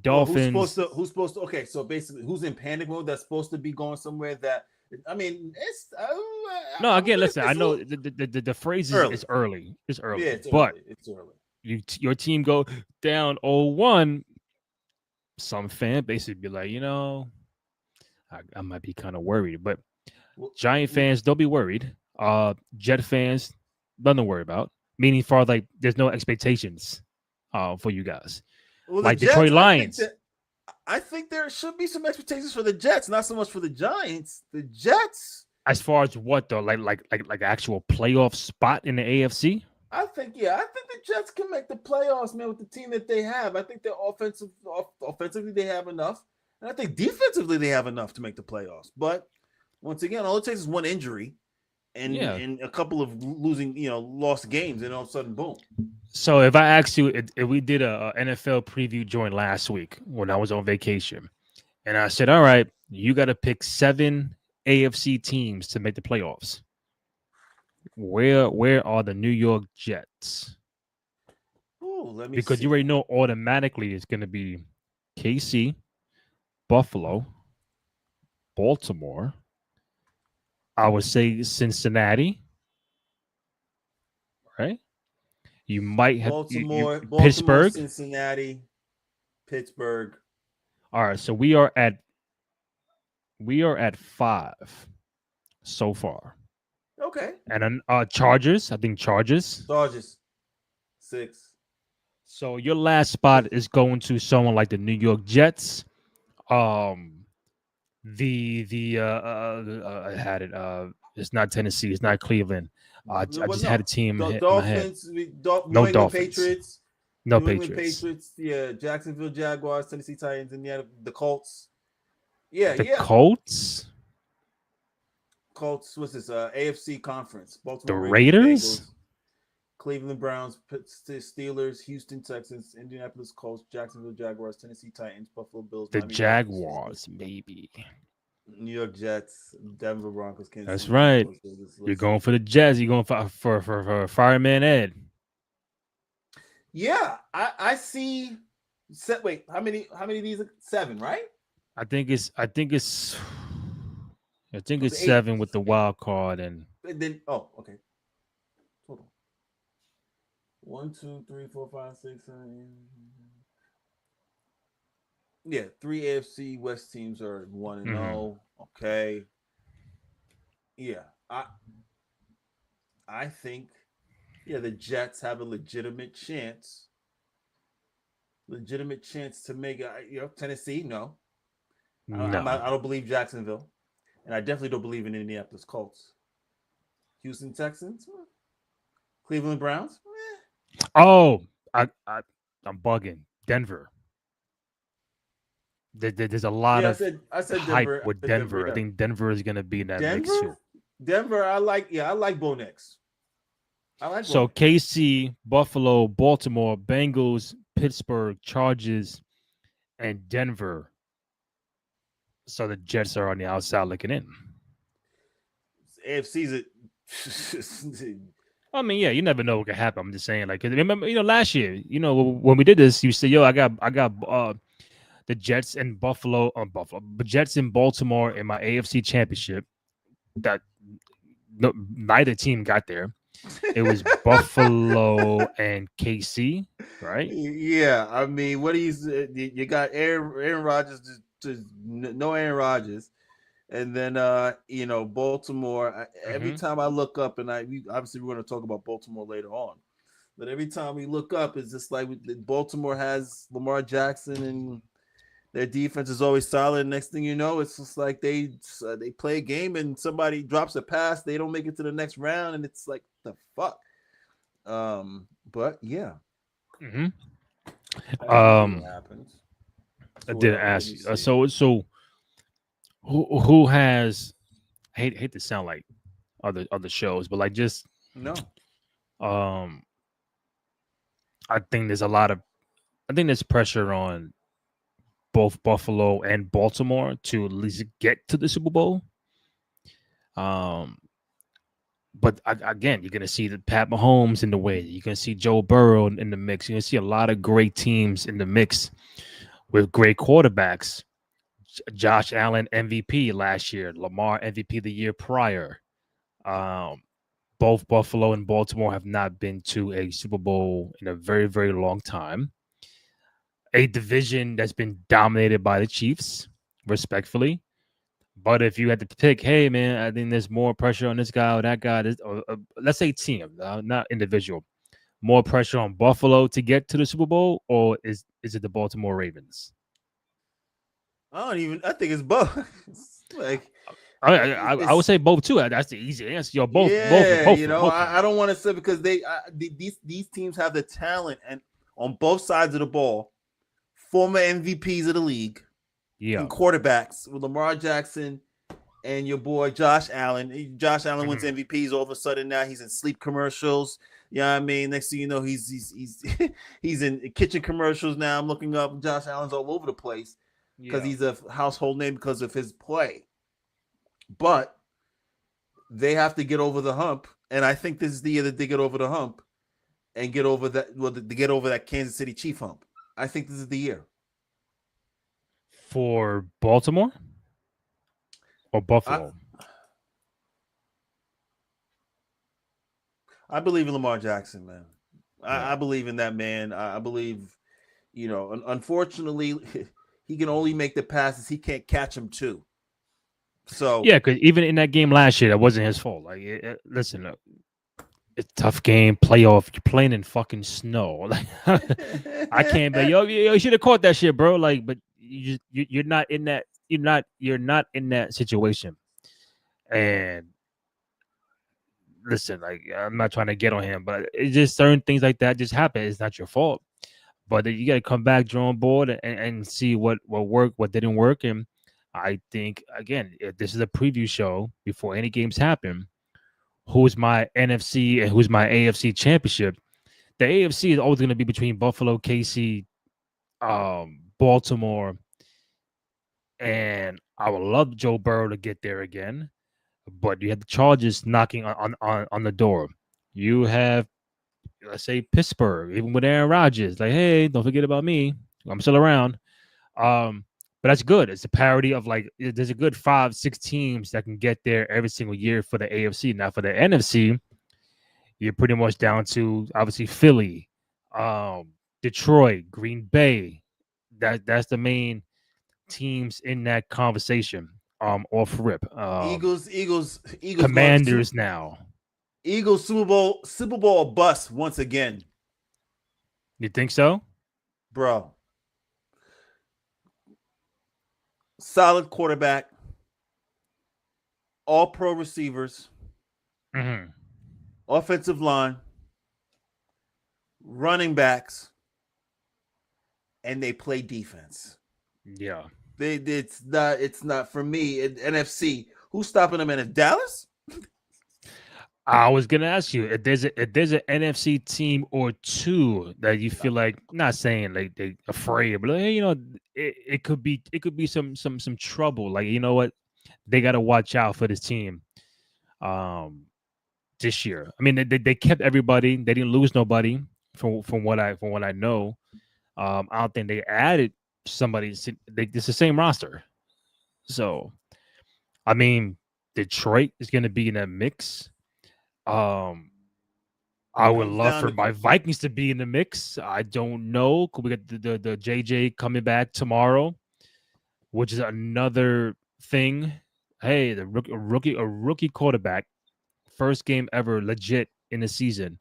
Well, who's supposed Dolphins. to? Who's supposed to? Okay, so basically, who's in panic mode? That's supposed to be going somewhere. That I mean, No, again, listen. I it's a know little the phrase is early. early. It's Yeah, early, it's but early. It's early. your team go down 0-1. Some fan base would be like, I might be kind of worried, but Well, Giant fans, don't be worried. Jet fans, nothing to worry about. Meaning, far like there's no expectations for you guys. well, the Like Jets. Detroit Lions, I think there should be some expectations for the Jets, not so much for the Giants. The Jets. as far as what though, like actual playoff spot in the AFC. I think the Jets can make the playoffs, man, with the team that they have. I think they're offensively they have enough, and I think defensively they have enough to make the playoffs. But once again, all it takes is one injury Yeah. and a couple of losing, lost games, and all of a sudden, boom. So if I asked you if we did a NFL preview joint last week when I was on vacation, and I said, all right, you got to pick 7 AFC teams to make the playoffs. Where are the New York Jets? Oh, let me Because you already see. know automatically it's going to be KC, Buffalo, Baltimore. I would say Cincinnati, right? You might have Baltimore, Pittsburgh. Cincinnati, Pittsburgh. All right, so we are at 5 so far, Okay, and then Chargers. I think Chargers. Dodgers 6. So your last spot is going to someone like the New York Jets. Um, I had it. It's not Tennessee. It's not Cleveland. I Well, just had a no, team in my head. Dolphins, No New England Dolphins. Patriots, No Patriots. Yeah, Jacksonville Jaguars, Tennessee Titans, Indiana, the Colts. Yeah, The yeah, Colts. Colts. What's this? AFC Conference: The Baltimore Ravens, Raiders. Bengals, Cleveland Browns, Steelers, Houston Texans, Indianapolis Colts, Jacksonville Jaguars, Tennessee Titans, Buffalo Bills, The Miami Dolphins, Pittsburgh, Jaguars, maybe. New York Jets, Denver Broncos, Kansas That's City right. Chiefs. You're going for the Jets. You're going for Fireman Ed. Yeah, I see. Wait, how many of these? 7, right? I think it's I think it's I think Was it's it 8? 7 with the wild card and And then okay. Hold on. 1, 2, 3, 4, 5, 6, 7, 8. Yeah, 3 AFC West teams are 1-0. Okay. Yeah. I think the Jets have a legitimate chance. Legitimate chance to make Tennessee, no. no. I don't believe Jacksonville. And I definitely don't believe in Indianapolis Colts. Houston Texans, Cleveland Browns. Oh, I'm bugging. Denver. There's a lot Yeah, of I said hype Denver. I with said Denver. Denver. I Yeah. think Denver is going to be in that mix too. Denver. I like Bo Nix. I like Bo So Nix. KC, Buffalo, Baltimore, Bengals, Pittsburgh, Chargers, and Denver. So the Jets are on the outside looking in. AFC's it. I mean, yeah, you never know what could happen. I'm just saying, like, 'cause remember, last year, when we did this, you said, "Yo, I got the Jets and but Jets in Baltimore in my AFC Championship." That neither team got there. It was Buffalo and KC, right? Yeah, I mean, what do you got? Aaron Rodgers no Aaron Rodgers, and then Baltimore. Every Mm-hmm. time I look up, and obviously we're going to talk about Baltimore later on, but every time we look up, it's just like Baltimore has Lamar Jackson Their defense is always solid. Next thing you know, it's just like they play a game and somebody drops a pass, they don't make it to the next round, and it's like the fuck. But yeah, Hmm. that's usually Um, what happens. I So what didn't else? Let ask me you. see. So who has hate to sound like other shows, but like just No. um, I think there's a lot of I think there's pressure on both Buffalo and Baltimore to at least get to the Super Bowl. Um, but again, you're gonna see the Pat Mahomes in the way. You're gonna see Joe Burrow in the mix. You're gonna see a lot of great teams in the mix with great quarterbacks. Josh Allen MVP last year, Lamar MVP the year prior. Um, both Buffalo and Baltimore have not been to a Super Bowl in a very, very long time. A division that's been dominated by the Chiefs, respectfully. But if you had to pick, hey man, I think there's more pressure on this guy or that guy, or let's say team, not individual, more pressure on Buffalo to get to the Super Bowl, or is it the Baltimore Ravens? I don't even. I think it's both. It's like I would it's say both too. That's the easy answer. Yo, yeah. both You of them, know, both of them. I don't want to say because these teams have the talent and on both sides of the ball, former MVPs of the league and Yeah. quarterbacks with Lamar Jackson and your boy Josh Allen. Josh Allen wins Mhm. MVPs. All of a sudden now he's in sleep commercials. You know what I mean? Next thing you know, he's he's in kitchen commercials now. I'm looking up Josh Allen's all over the place because Yeah. he's a household name because of his play. But they have to get over the hump, and I think this is the year that they get over the hump and get over that. Well, to get over that Kansas City Chief hump. I think this is the year. For Baltimore or I Buffalo? I believe in Lamar Jackson, man. I Yeah. believe in that man. I believe, unfortunately, he can only make the passes. He can't catch them too. So Yeah, because even in that game last year, that wasn't his fault. Like, listen, it's a tough game, playoff. You're playing in fucking snow. Like, I can't be yo, you should have caught that shit, bro. Like, but you're not in that. You're not in that situation. And listen, like I'm not trying to get on him, but it's just certain things like that just happen. It's not your fault. But you got to come back, drawing board, and see what worked, what didn't work. And I think again, if this is a preview show before any games happen, who's my NFC and who's my AFC championship? The AFC is always going to be between Buffalo, KC, Baltimore, and I would love Joe Burrow to get there again. But you have the Chargers knocking on the door. You have, let's say, Pittsburgh, even with Aaron Rodgers. Like, hey, don't forget about me. I'm still around. But that's good. It's a parity of like there's a good 5, 6 teams that can get there every single year for the AFC. Now for the NFC, you're pretty much down to obviously Philly, Detroit, Green Bay. That's the main teams in that conversation. Off rip. Eagles going to Commanders now. Eagles Super Bowl bust once again, You think so? bro. Solid quarterback, all pro receivers, Mm-hmm. offensive line, running backs, and they play defense. Yeah. It's not for me. NFC, who's stopping them in Dallas? I was gonna ask you if there's an NFC team or two that you feel like not saying like they afraid, but like, hey, it could be some trouble. Like you know what, they got to watch out for this team. Um, this year, I mean they kept everybody. They didn't lose nobody from what I know. I don't think they added somebody. It's the same roster. So I mean, Detroit is gonna be in that mix. Um, I would Comes love down for to my Vikings to be in the mix. I don't know. Could we get the JJ coming back tomorrow, which is another thing. Hey, the rookie quarterback, first game ever, legit in the season.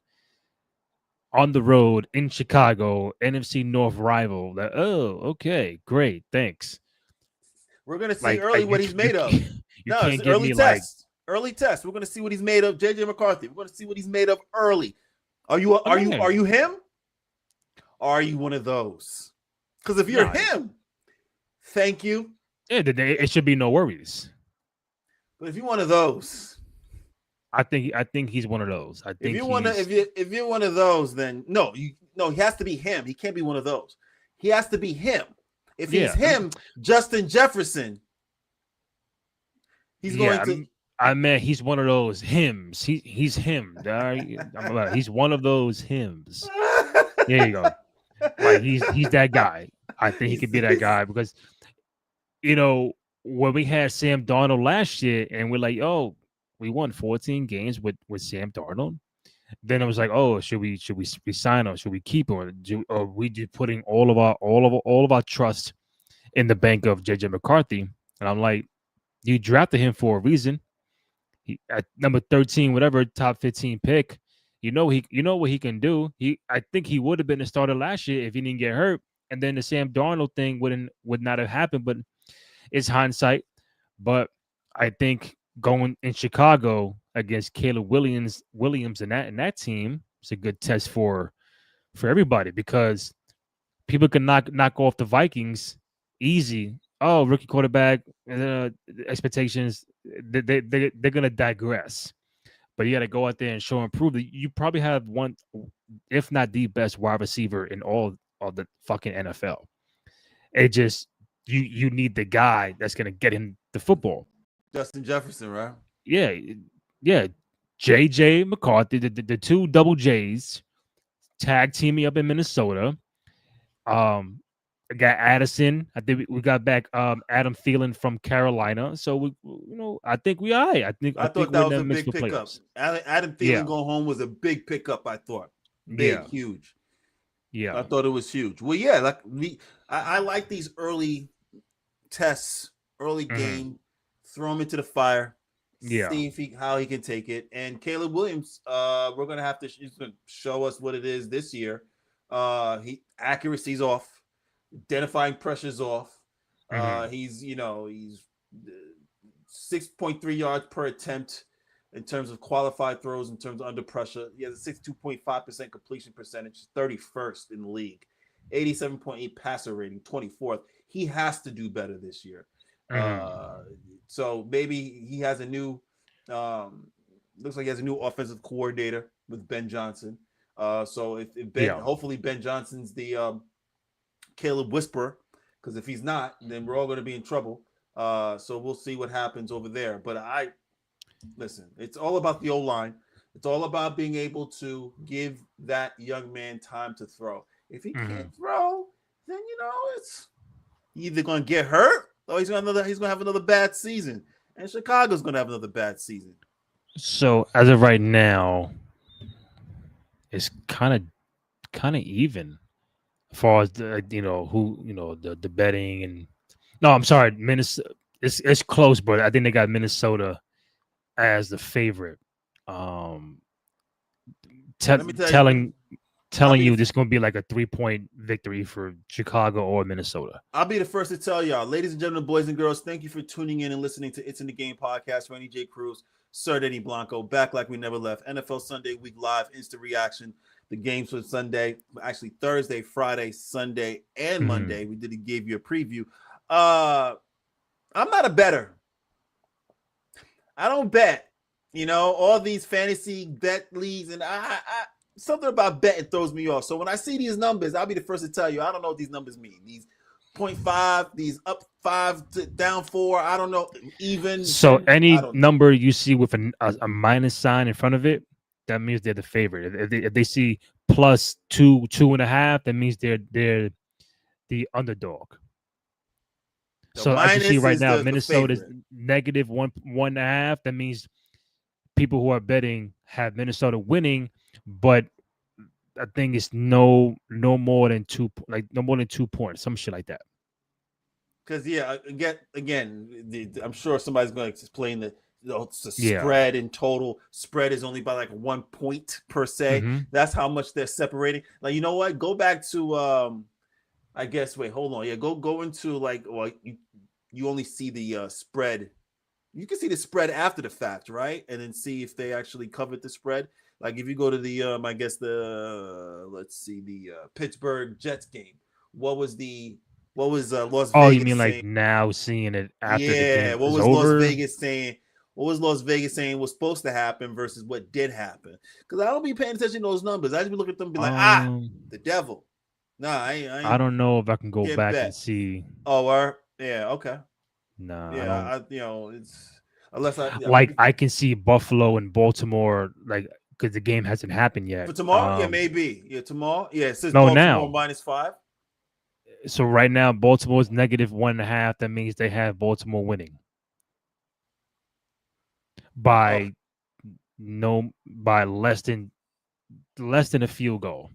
on the road in Chicago, NFC North rival. That okay, great, thanks. We're gonna see Like early what he's made of. you No, it's can't an give early me like test. Early test. We're gonna see what he's made of. JJ McCarthy. We're gonna see what he's made of early. Are you oh are you no, are you him? Or are you one of those? Because if you're no, him, thank you. yeah, it should be no worries. But if you're one of those, I think he's one of those. I if think you want to, he's if you're one of those, then no, he has to be him. He can't be one of those. He has to be him. If he's yeah, him, Justin Jefferson, he's yeah. going to. I mean, he's one of those hymns. He's him. He's one of those hymns. There you go. Like he's that guy. I think he could be that guy because when we had Sam Darnold last year, and we're like, oh, we won 14 games with Sam Darnold. Then it was like, oh, should we sign him? Should we keep him? Or we just putting all of our trust in the bank of JJ McCarthy? And I'm like, you drafted him for a reason. He at number 13, whatever top 15 pick. You know what he can do. I think he would have been a starter last year if he didn't get hurt. And then the Sam Darnold thing would not have happened. But it's hindsight. But I think going in Chicago against Caleb Williams and that team is a good test for everybody because people can knock off the Vikings easy. Oh, rookie quarterback expectations they're gonna digress, but you got to go out there and show and prove that you probably have one, if not the best wide receiver in all of the fucking NFL. It just you need the guy that's gonna get him the football. Justin Jefferson, right? Yeah, yeah. JJ McCarthy, the two double J's, tag teaming up in Minnesota. Um, I got Addison. I think we got back Adam Thielen from Carolina. So I think we are. I I think thought we're that in was that a mix big for pickup. playoffs. Adam Thielen Yeah, going home was a big pickup. I thought big, yeah, huge. yeah. I thought it was huge. Well, yeah, I like these early tests, early Hmm. game, throw him into the fire, Yeah. see how he can take it. And Caleb Williams, we're gonna have to he's gonna show us what it is this year. He accuracy's off, identifying pressure's off. Hmm. He's 6.3 yards per attempt in terms of qualified throws, in terms of under pressure. He has a 62.5% completion percentage, 31st in the league, 87.8 passer rating, 24th. He has to do better this year. Hmm. So maybe he has a new, looks like he has a new offensive coordinator with Ben Johnson. So if Ben, Yeah. hopefully Ben Johnson's the Caleb Whisperer, because if he's not, then we're all going to be in trouble. So we'll see what happens over there. But listen, it's all about the O line. It's all about being able to give that young man time to throw. If he Hmm. can't throw, then it's either going to get hurt or he's going to have another bad season. And Chicago's going to have another bad season. So as of right now, it's kind of even as far as the who the betting and no, I'm sorry, Minnesota. It's close, but I think they got Minnesota as the favorite. Um, Let me tell you, telling I'll telling be you the this is going to be like a 3-point victory for Chicago or Minnesota. I'll be the first to tell y'all, ladies and gentlemen, boys and girls, thank you for tuning in and listening to It's in the Game podcast. Randy J. Cruz, Sir Denny Blanco, back like we never left. NFL Sunday Week Live, instant reaction. The games for Sunday, actually Thursday, Friday, Sunday, and Hmm. Monday. We did give you a preview. I'm not a better. I don't bet. All these fantasy bet leagues, and I something about betting throws me off. So when I see these numbers, I'll be the first to tell you I don't know what these numbers mean. These 0.5, these up 5 to down 4. I don't know. Even So 10. I any don't know. number you see with a minus sign in front of it, that means they're the favorite. If they see plus 2.5, that means they're the underdog. The So as you see minus right is now, the Minnesota's favorite. negative 1.5. That means people who are betting have Minnesota winning, but I think it's no more than no more than 2 points, some shit like that. Because again, I'm sure somebody's going to explain the It's a Yeah. spread in total. Spread is only by like 1 point per se. Mm-hmm. That's how much they're separating. Like, you know what? Go back to I guess wait, hold on. Yeah, go into like, well, you only see the spread. You can see the spread after the fact, right? And then see if they actually covered the spread. Like if you go to the I guess the let's see the Pittsburgh Jets game. What was Las Oh, you Vegas mean like saying? now seeing it after the Yeah, game what is was Las over? Vegas saying? What was Las Vegas saying was supposed to happen versus what did happen? Because I don't be paying attention to those numbers. I just be looking at them and be like, Um, the devil. Nah, I I ain't don't know if I can go can't back and bet. see. Oh, yeah, okay, Nah, I yeah. don't. It's unless I'm Like looking I can see Buffalo and Baltimore, like because the game hasn't happened yet. for tomorrow. Yeah, maybe. Yeah, tomorrow. Yeah, it says No, Baltimore now. -5. So right now, Baltimore's -1.5. That means they have Baltimore winning Oh, by by less than a field goal.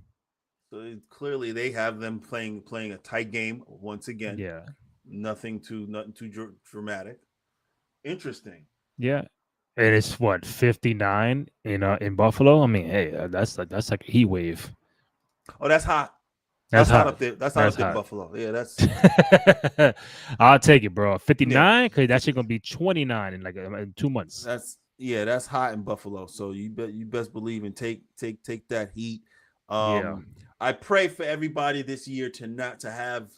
so clearly they have them playing a tight game once again. Yeah, Nothing too dramatic. Interesting. yeah. And it's what 59 in Buffalo. I mean, hey, that's like a heat wave. Oh, that's hot. That's That's hot hot. up there. That's hot That's up there in hot. Buffalo. Yeah, that's I'll take it, bro. yeah. 59 because that shit gonna be 29 in like in 2 months. That's hot in Buffalo. So you best believe and take that heat. Yeah. I pray for everybody this year to not to have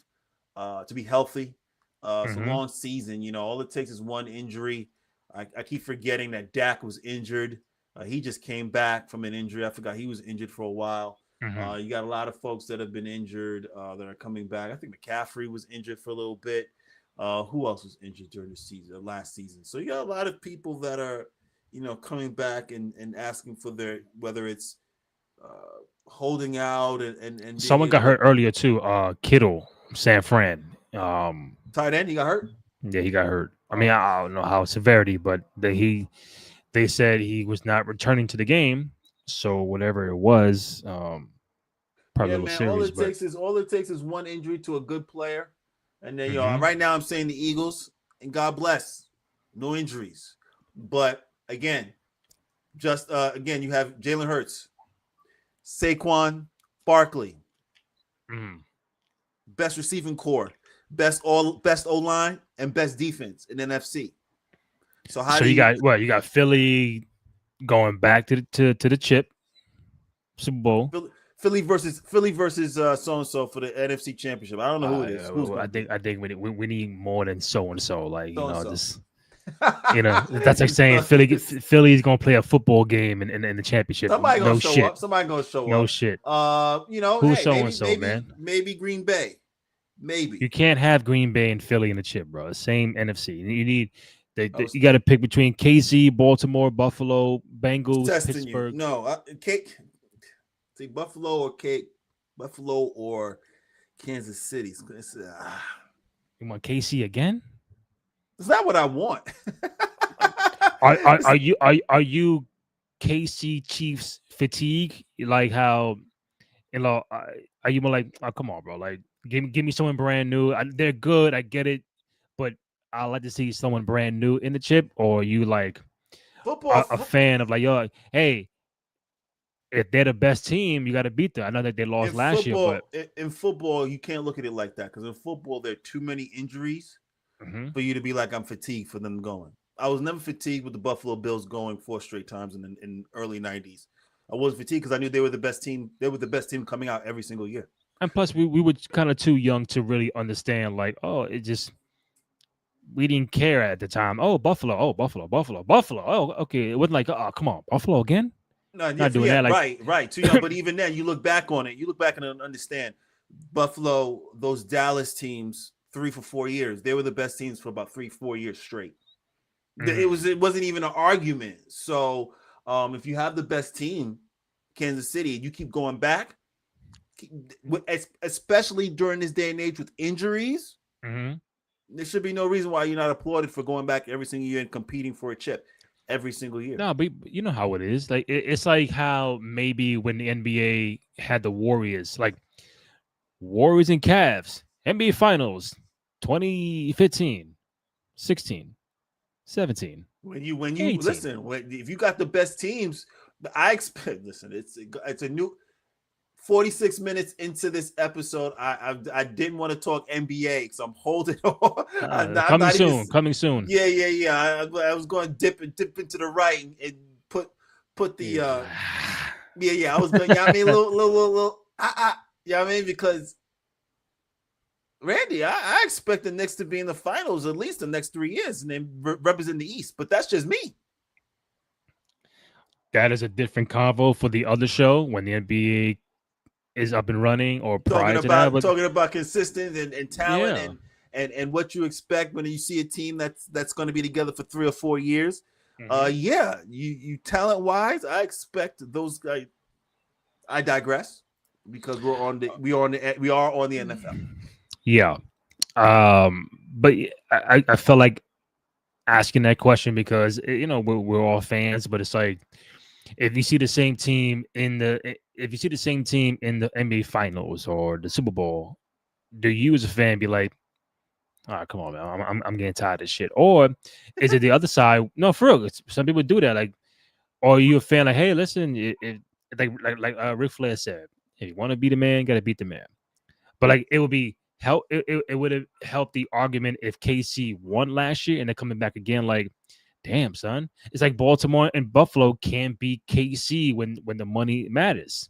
to be healthy. It's a Mm-hmm. long season. All it takes is one injury. I keep forgetting that Dak was injured. He just came back from an injury. I forgot he was injured for a while. Mm-hmm. You got a lot of folks that have been injured that are coming back. I think McCaffrey was injured for a little bit. Who else was injured during the season, last season? So you got a lot of people that are, coming back and asking for their whether it's holding out and being Someone got able to hurt earlier too. Kittle, San Fran. tight end. He got hurt. Yeah, he got hurt. I mean, Oh, I don't know how severity, but they said he was not returning to the game. So whatever it was, probably a yeah, little man. serious. But All it takes is one injury to a good player, and then mm-hmm. right now I'm saying the Eagles, and God bless, no injuries. But again, just again, you have Jalen Hurts, Saquon Barkley, Mm. best receiving core, best O line, and best defense in NFC. So how So do you you got Philly going back to the chip Super Bowl. Philly versus so and so for the NFC Championship? I don't know who it is. Who's going to be I think we need more than so and so. Like so and so? just that's like saying Philly's gonna play a football game in the championship. Somebody gonna No show shit. up. Somebody gonna show No up. shit. Who's Hey, so and so, man? maybe Green Bay. Maybe. You can't have Green Bay and Philly in the chip, bro. Same NFC. You need I was you got to pick between KC, Baltimore, Buffalo, Bengals, testing you. Pittsburgh. No, Cake. See Buffalo or Cake. Buffalo or Kansas City. You want KC again? It's not what I want. Are you KC Chiefs fatigue? Like how are you more like, oh, come on, bro? Like give me someone brand new. They're good, I get it, but I like to see someone brand new in the chip. Or are you like a fan of like, yo, hey, if they're the best team, you got to beat them. I know that they lost last year, but in football, you can't look at it like that because in football there are too many injuries mm-hmm. for you to be like, I'm fatigued for them going. I was never fatigued with the Buffalo Bills going 4 straight times in early '90s. I was fatigued because I knew they were the best team. They were the best team coming out every single year. And plus, we were kind of too young to really understand. Like, oh, it just we didn't care at the time. Oh, Buffalo. Oh, Buffalo. Buffalo. Buffalo. Oh, okay. It wasn't like, oh, come on, Buffalo again. No, Not doing that. Like, right, too young. But even then, you look back on it. You look back and understand Buffalo. Those Dallas teams, 3 for 4 years, they were the best teams for about 3-4 years straight. Mm-hmm. It wasn't even an argument. So if you have the best team, Kansas City, you keep going back, especially during this day and age with injuries. Mm-hmm. There should be no reason why you're not applauded for going back every single year and competing for a chip every single year. No, but you know how it is. Like it's like how maybe when the NBA had the Warriors, like Warriors and Cavs, NBA Finals, 2015, 16. 17, when you 18. listen, if you got the best teams, I expect. Listen, it's a new 46 minutes into this episode. I didn't want to talk NBA because I'm holding on. I'm Coming not even. soon. Coming soon. Yeah. I was going to dip into the right and put the yeah. I was going. Yeah, I mean, little. Yeah, I mean, because Randy, I expect the Knicks to be in the finals at least the next 3 years and then represent the East. But that's just me. That is a different convo for the other show when the NBA is up and running or prior to that. But Talking about consistent and talent yeah. and what you expect when you see a team that's going to be together for 3 or 4 years. Yeah, you talent wise, I expect those guys. I digress because we are on the NFL. Yeah. But I felt like asking that question because we're all fans, but it's like if you see the same team in the NBA Finals or the Super Bowl, do you as a fan be like, "Ah, come on, man, I'm getting tired of this shit," or is it the other side? No, for real, some people do that. Like, or are you a fan? Like, hey, listen, like Ric Flair said, if you want to beat a man, you got to beat the man. But like, it would be help. It would have helped the argument if KC won last year and they're coming back again. Like, damn, son, it's like Baltimore and Buffalo can't beat KC when the money matters.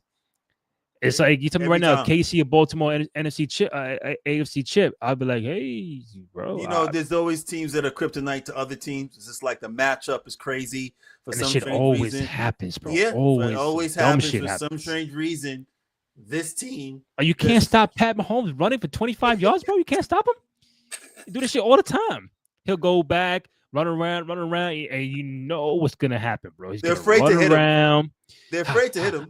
It's like you tell me right now, KC or Baltimore NFC chip, AFC chip, I'll be like, hey, bro. There's always teams that are kryptonite to other teams. It's just like the matchup is crazy for and some shit strange always reason. happens, bro. Yeah, always happens for happens. some strange reason. This team, you can't stop Pat Mahomes running for 25 yards, bro. You can't stop him. You do this shit all the time. He'll go back, run around, and you know what's gonna happen, bro. They're afraid to hit him. They're afraid to hit him.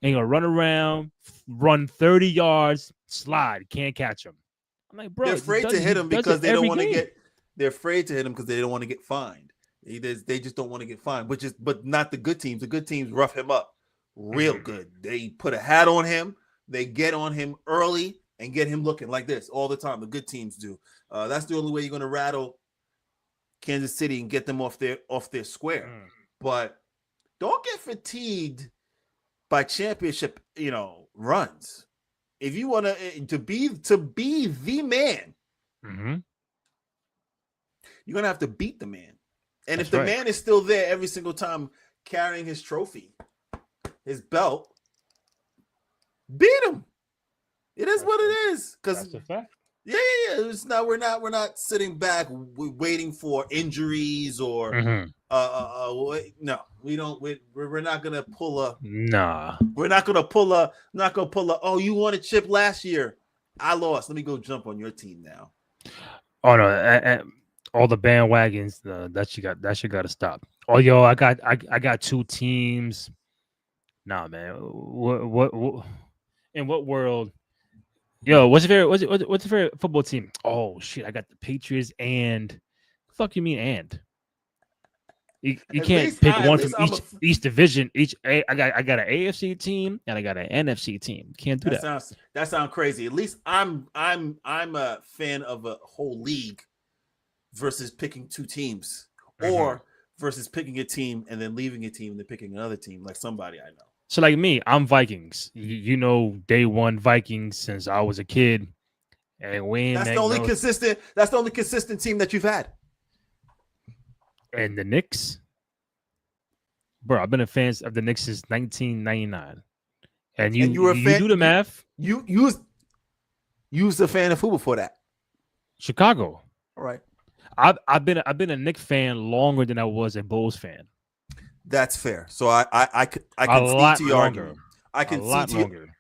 And gonna run around, run 30 yards, slide, can't catch him. I'm like, bro, they're afraid to hit him because they don't want to get. They're afraid to hit him because they don't want to get fined. They just don't want to get fined, but not the good teams. The good teams rough him up real good. They put a hat on him. They get on him early and get him looking like this all the time. The good teams do. That's the only way you're going to rattle Kansas City and get them off their square. But don't get fatigued by championship, runs. If you want to be the man, you're gonna have to beat the man. And if the man is still there every single time carrying his trophy, his belt, beat him. It is what it is. Because that's a fact. Yeah. It's not. We're not sitting back waiting for injuries or. No, we don't. We're not gonna pull a. Nah. We're not gonna pull a. Not gonna pull a. Oh, you won a chip last year. I lost. Let me go jump on your team now. Oh no! All the bandwagons. That shit got to stop. Oh yo, I got 2 teams. Nah, man. What? In what world? Yo, what's your favorite football team? Oh shit, I got the Patriots and. Fuck you mean and? You can't pick one from each division. I got an AFC team and I got an NFC team. Can't do that. That sounds crazy. At least I'm a fan of a whole league versus picking 2 teams, or versus picking a team and then leaving a team and then picking another team like somebody I know. So like me, I'm Vikings. You know, day one Vikings since I was a kid, and when that's the only consistent. That's the only consistent team that you've had. And the Knicks, bro, I've been a fan of the Knicks since 1999. And you were a fan, you do the math. You was a fan of who before that? Chicago. All right. I've been a Knicks fan longer than I was a Bulls fan. That's fair. So I concede to your argument.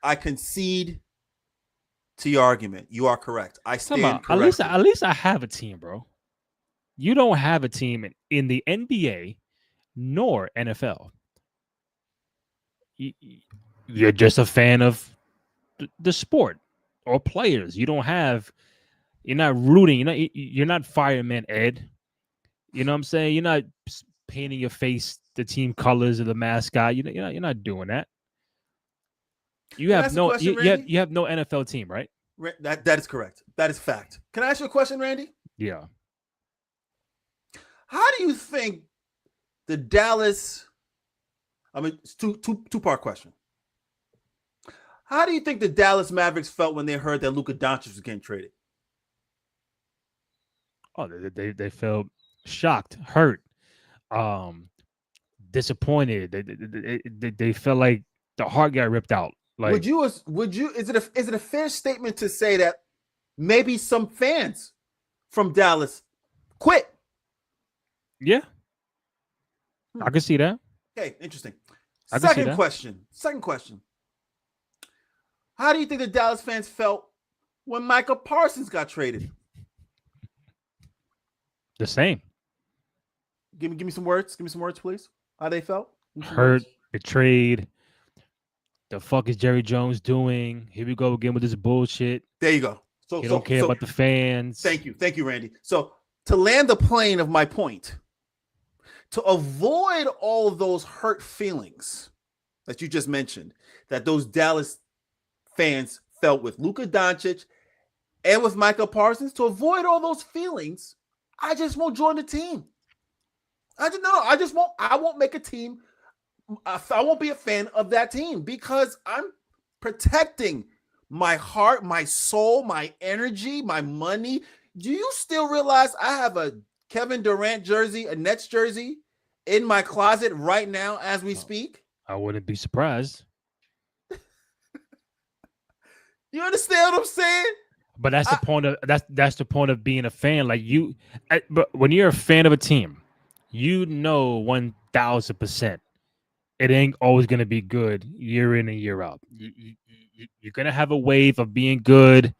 I concede to your argument. You are correct. I stand corrected. At least I have a team, bro. You don't have a team in the NBA nor NFL. You're just a fan of the sport or players. You're not rooting. You're not Fireman Ed. You know what I'm saying? You're not painting your face the team colors of the mascot. You're not doing that. You have no NFL team, right? That is correct. That is fact. Can I ask you a question, Randy? Yeah. How do you think the Dallas? I mean, it's two-part question. How do you think the Dallas Mavericks felt when they heard that Luka Doncic was getting traded? Oh, they felt shocked, hurt, um, disappointed. They felt like the heart got ripped out. Like, Is it a fair statement to say that maybe some fans from Dallas quit? yeah, I can see that. Okay, interesting. I can see Second that. question. Second question. How do you think the Dallas fans felt when Michael Parsons got traded? The same. Give me some words. Give me some words, please. How they felt? Hurt, betrayed. The fuck is Jerry Jones doing? Here we go again with this bullshit. There you go. He don't care about the fans. Thank you, Randy. So to land the plane of my point, to avoid all of those hurt feelings that you just mentioned, that those Dallas fans felt with Luka Doncic and with Michael Parsons, to avoid all those feelings, I just won't join the team. I won't make a team. I won't be a fan of that team because I'm protecting my heart, my soul, my energy, my money. Do you still realize I have a Kevin Durant jersey, a Nets jersey in my closet right now as we speak? I wouldn't be surprised. You understand what I'm saying? But that's the point of that's the point of being a fan. Like but when you're a fan of a team, you know 1,000% it ain't always gonna be good year in and year out. You're gonna have a wave of being good.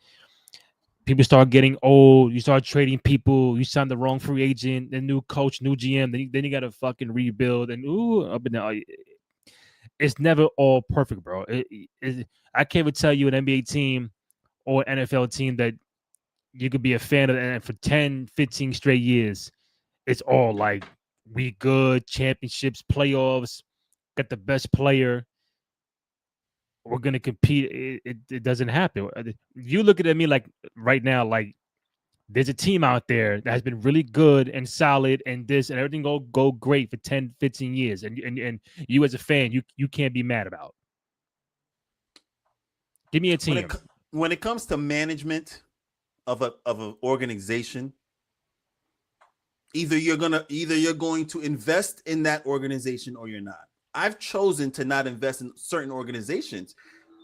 People start getting old. You start trading people. You sign the wrong free agent, the new coach, new GM. Then you got to fucking rebuild. And up and down. It's never all perfect, bro. I can't even tell you an NBA team or NFL team that you could be a fan of, and for 10, 15 straight years, it's all like we good, championships, playoffs, got the best player. We're gonna compete. It doesn't happen. You look at me like right now, like there's a team out there that has been really good and solid and this and everything go great for 10, 15 years. And you as a fan, you can't be mad about. Give me a team. When it comes to management of an organization, either you're going to invest in that organization or you're not. I've chosen to not invest in certain organizations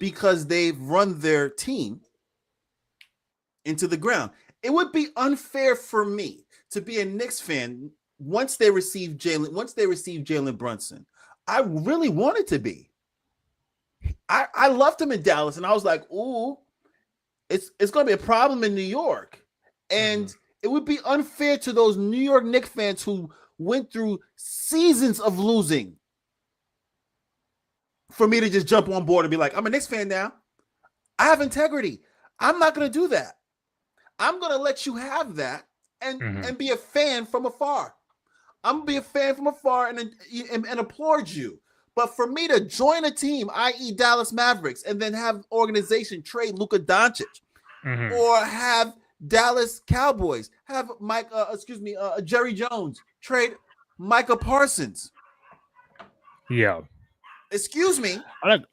because they've run their team into the ground. It would be unfair for me to be a Knicks fan once they receive Jalen Brunson. I really wanted to be. I loved him in Dallas, and I was like, ooh, it's going to be a problem in New York. And it would be unfair to those New York Knicks fans who went through seasons of losing for me to just jump on board and be like, I'm a Knicks fan now. I have integrity. I'm not going to do that. I'm going to let you have that and be a fan from afar. I'm going to be a fan from afar and applaud you. But for me to join a team, i.e. Dallas Mavericks, and then have organization trade Luka Doncic or have Dallas Cowboys, have Jerry Jones trade Michael Parsons. Yeah. Excuse me.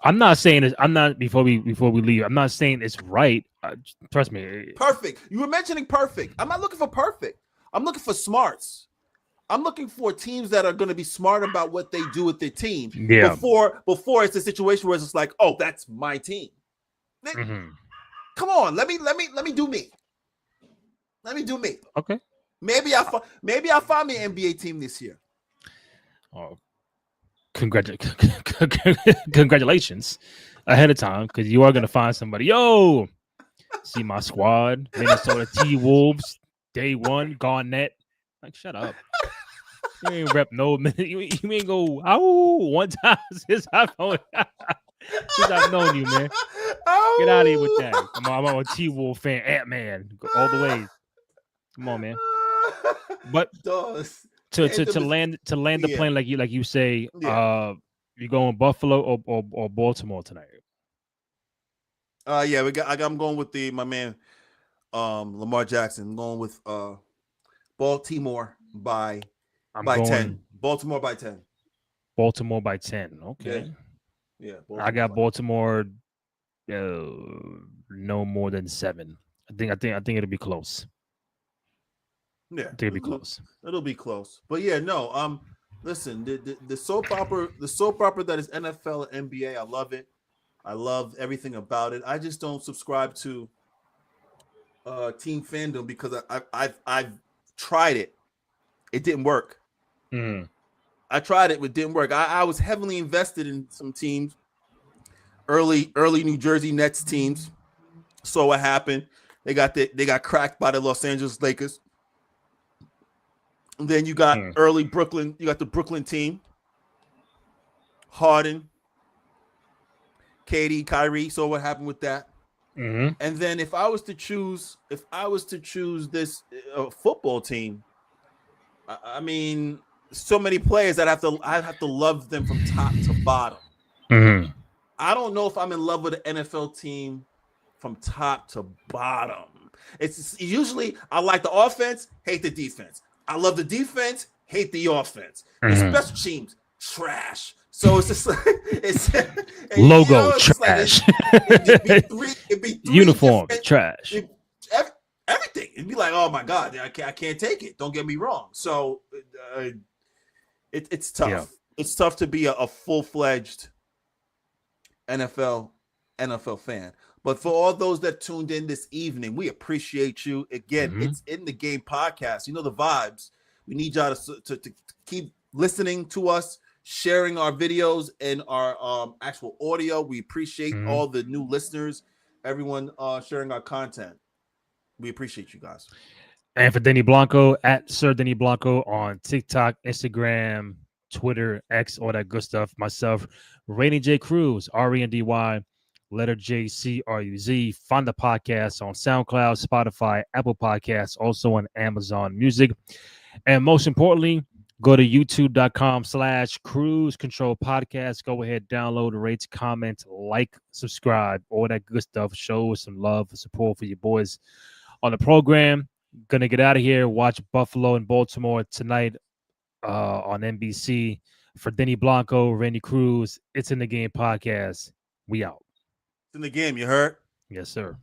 I'm not saying this. I'm not before we leave. I'm not saying it's right. Trust me. Perfect. You were mentioning perfect. I'm not looking for perfect. I'm looking for smarts. I'm looking for teams that are going to be smart about what they do with their team. Yeah. Before it's a situation where it's just like, oh, that's my team. Come on, let me do me. Let me do me. Okay. Maybe I'll find me an NBA team this year. Oh, congratulations ahead of time, because you are going to find somebody. Yo, see my squad, Minnesota T-Wolves, day one, Garnett. Like, shut up. You ain't rep no minute. You ain't go one time since I've known you, man. Get out of here with that. I'm a T-Wolf fan, Ant-Man, all the way. Come on, man. But to land the plane like you say, you going Buffalo or Baltimore tonight? I'm going with my man Lamar Jackson. I'm going with Baltimore by I'm by going 10. Baltimore by 10. Baltimore by 10. Yeah, Okay. yeah. I Baltimore got by 10. Baltimore no more than 7. I think it'll be close. Yeah, I think it'll be close. it'll be close. But yeah, no. Listen, the soap opera that is NFL and NBA, I love it. I love everything about it. I just don't subscribe to team fandom because I've tried it. It didn't work. Mm. I tried it, but it didn't work. I was heavily invested in some teams, early New Jersey Nets teams. So what happened? They got cracked by the Los Angeles Lakers. And then you got Mm. early Brooklyn. You got the Brooklyn team, Harden, KD, Kyrie. So what happened with that? Mm-hmm. And then if I was to choose this football team, I mean, so many players that I have to love them from top to bottom. Mm-hmm. I don't know if I'm in love with an NFL team from top to bottom. It's usually I like the offense, hate the defense. I love the defense, hate the offense. The Mm-hmm. special teams, trash. So it's just like it's Logo it's just like trash. it'd be three Uniforms different trash. everything. It'd be like, oh my god, I can't take it. Don't get me wrong. So it's tough. Yeah. It's tough to be a full-fledged NFL fan. But for all those that tuned in this evening, we appreciate you. Again, Mm-hmm. it's In the Game podcast. You know the vibes. We need y'all to keep listening to us, sharing our videos and our actual audio. We appreciate Mm-hmm. all the new listeners, everyone sharing our content. We appreciate you guys. And for Denny Blanco, at Sir Denny Blanco on TikTok, Instagram, Twitter, X, all that good stuff. Myself, Rainy J. Cruz, RENDY, letter J C R U Z. Find the podcast on SoundCloud, Spotify, Apple Podcasts, also on Amazon Music. And most importantly, go to youtube.com/Cruise Control Podcast. Go ahead, download, rate, comment, like, subscribe, all that good stuff. Show some love, support for your boys on the program. Gonna get out of here. Watch Buffalo and Baltimore tonight on NBC. For Denny Blanco, Randy Cruz, it's In the Game podcast. We out. It's in the game, you heard? Yes, sir.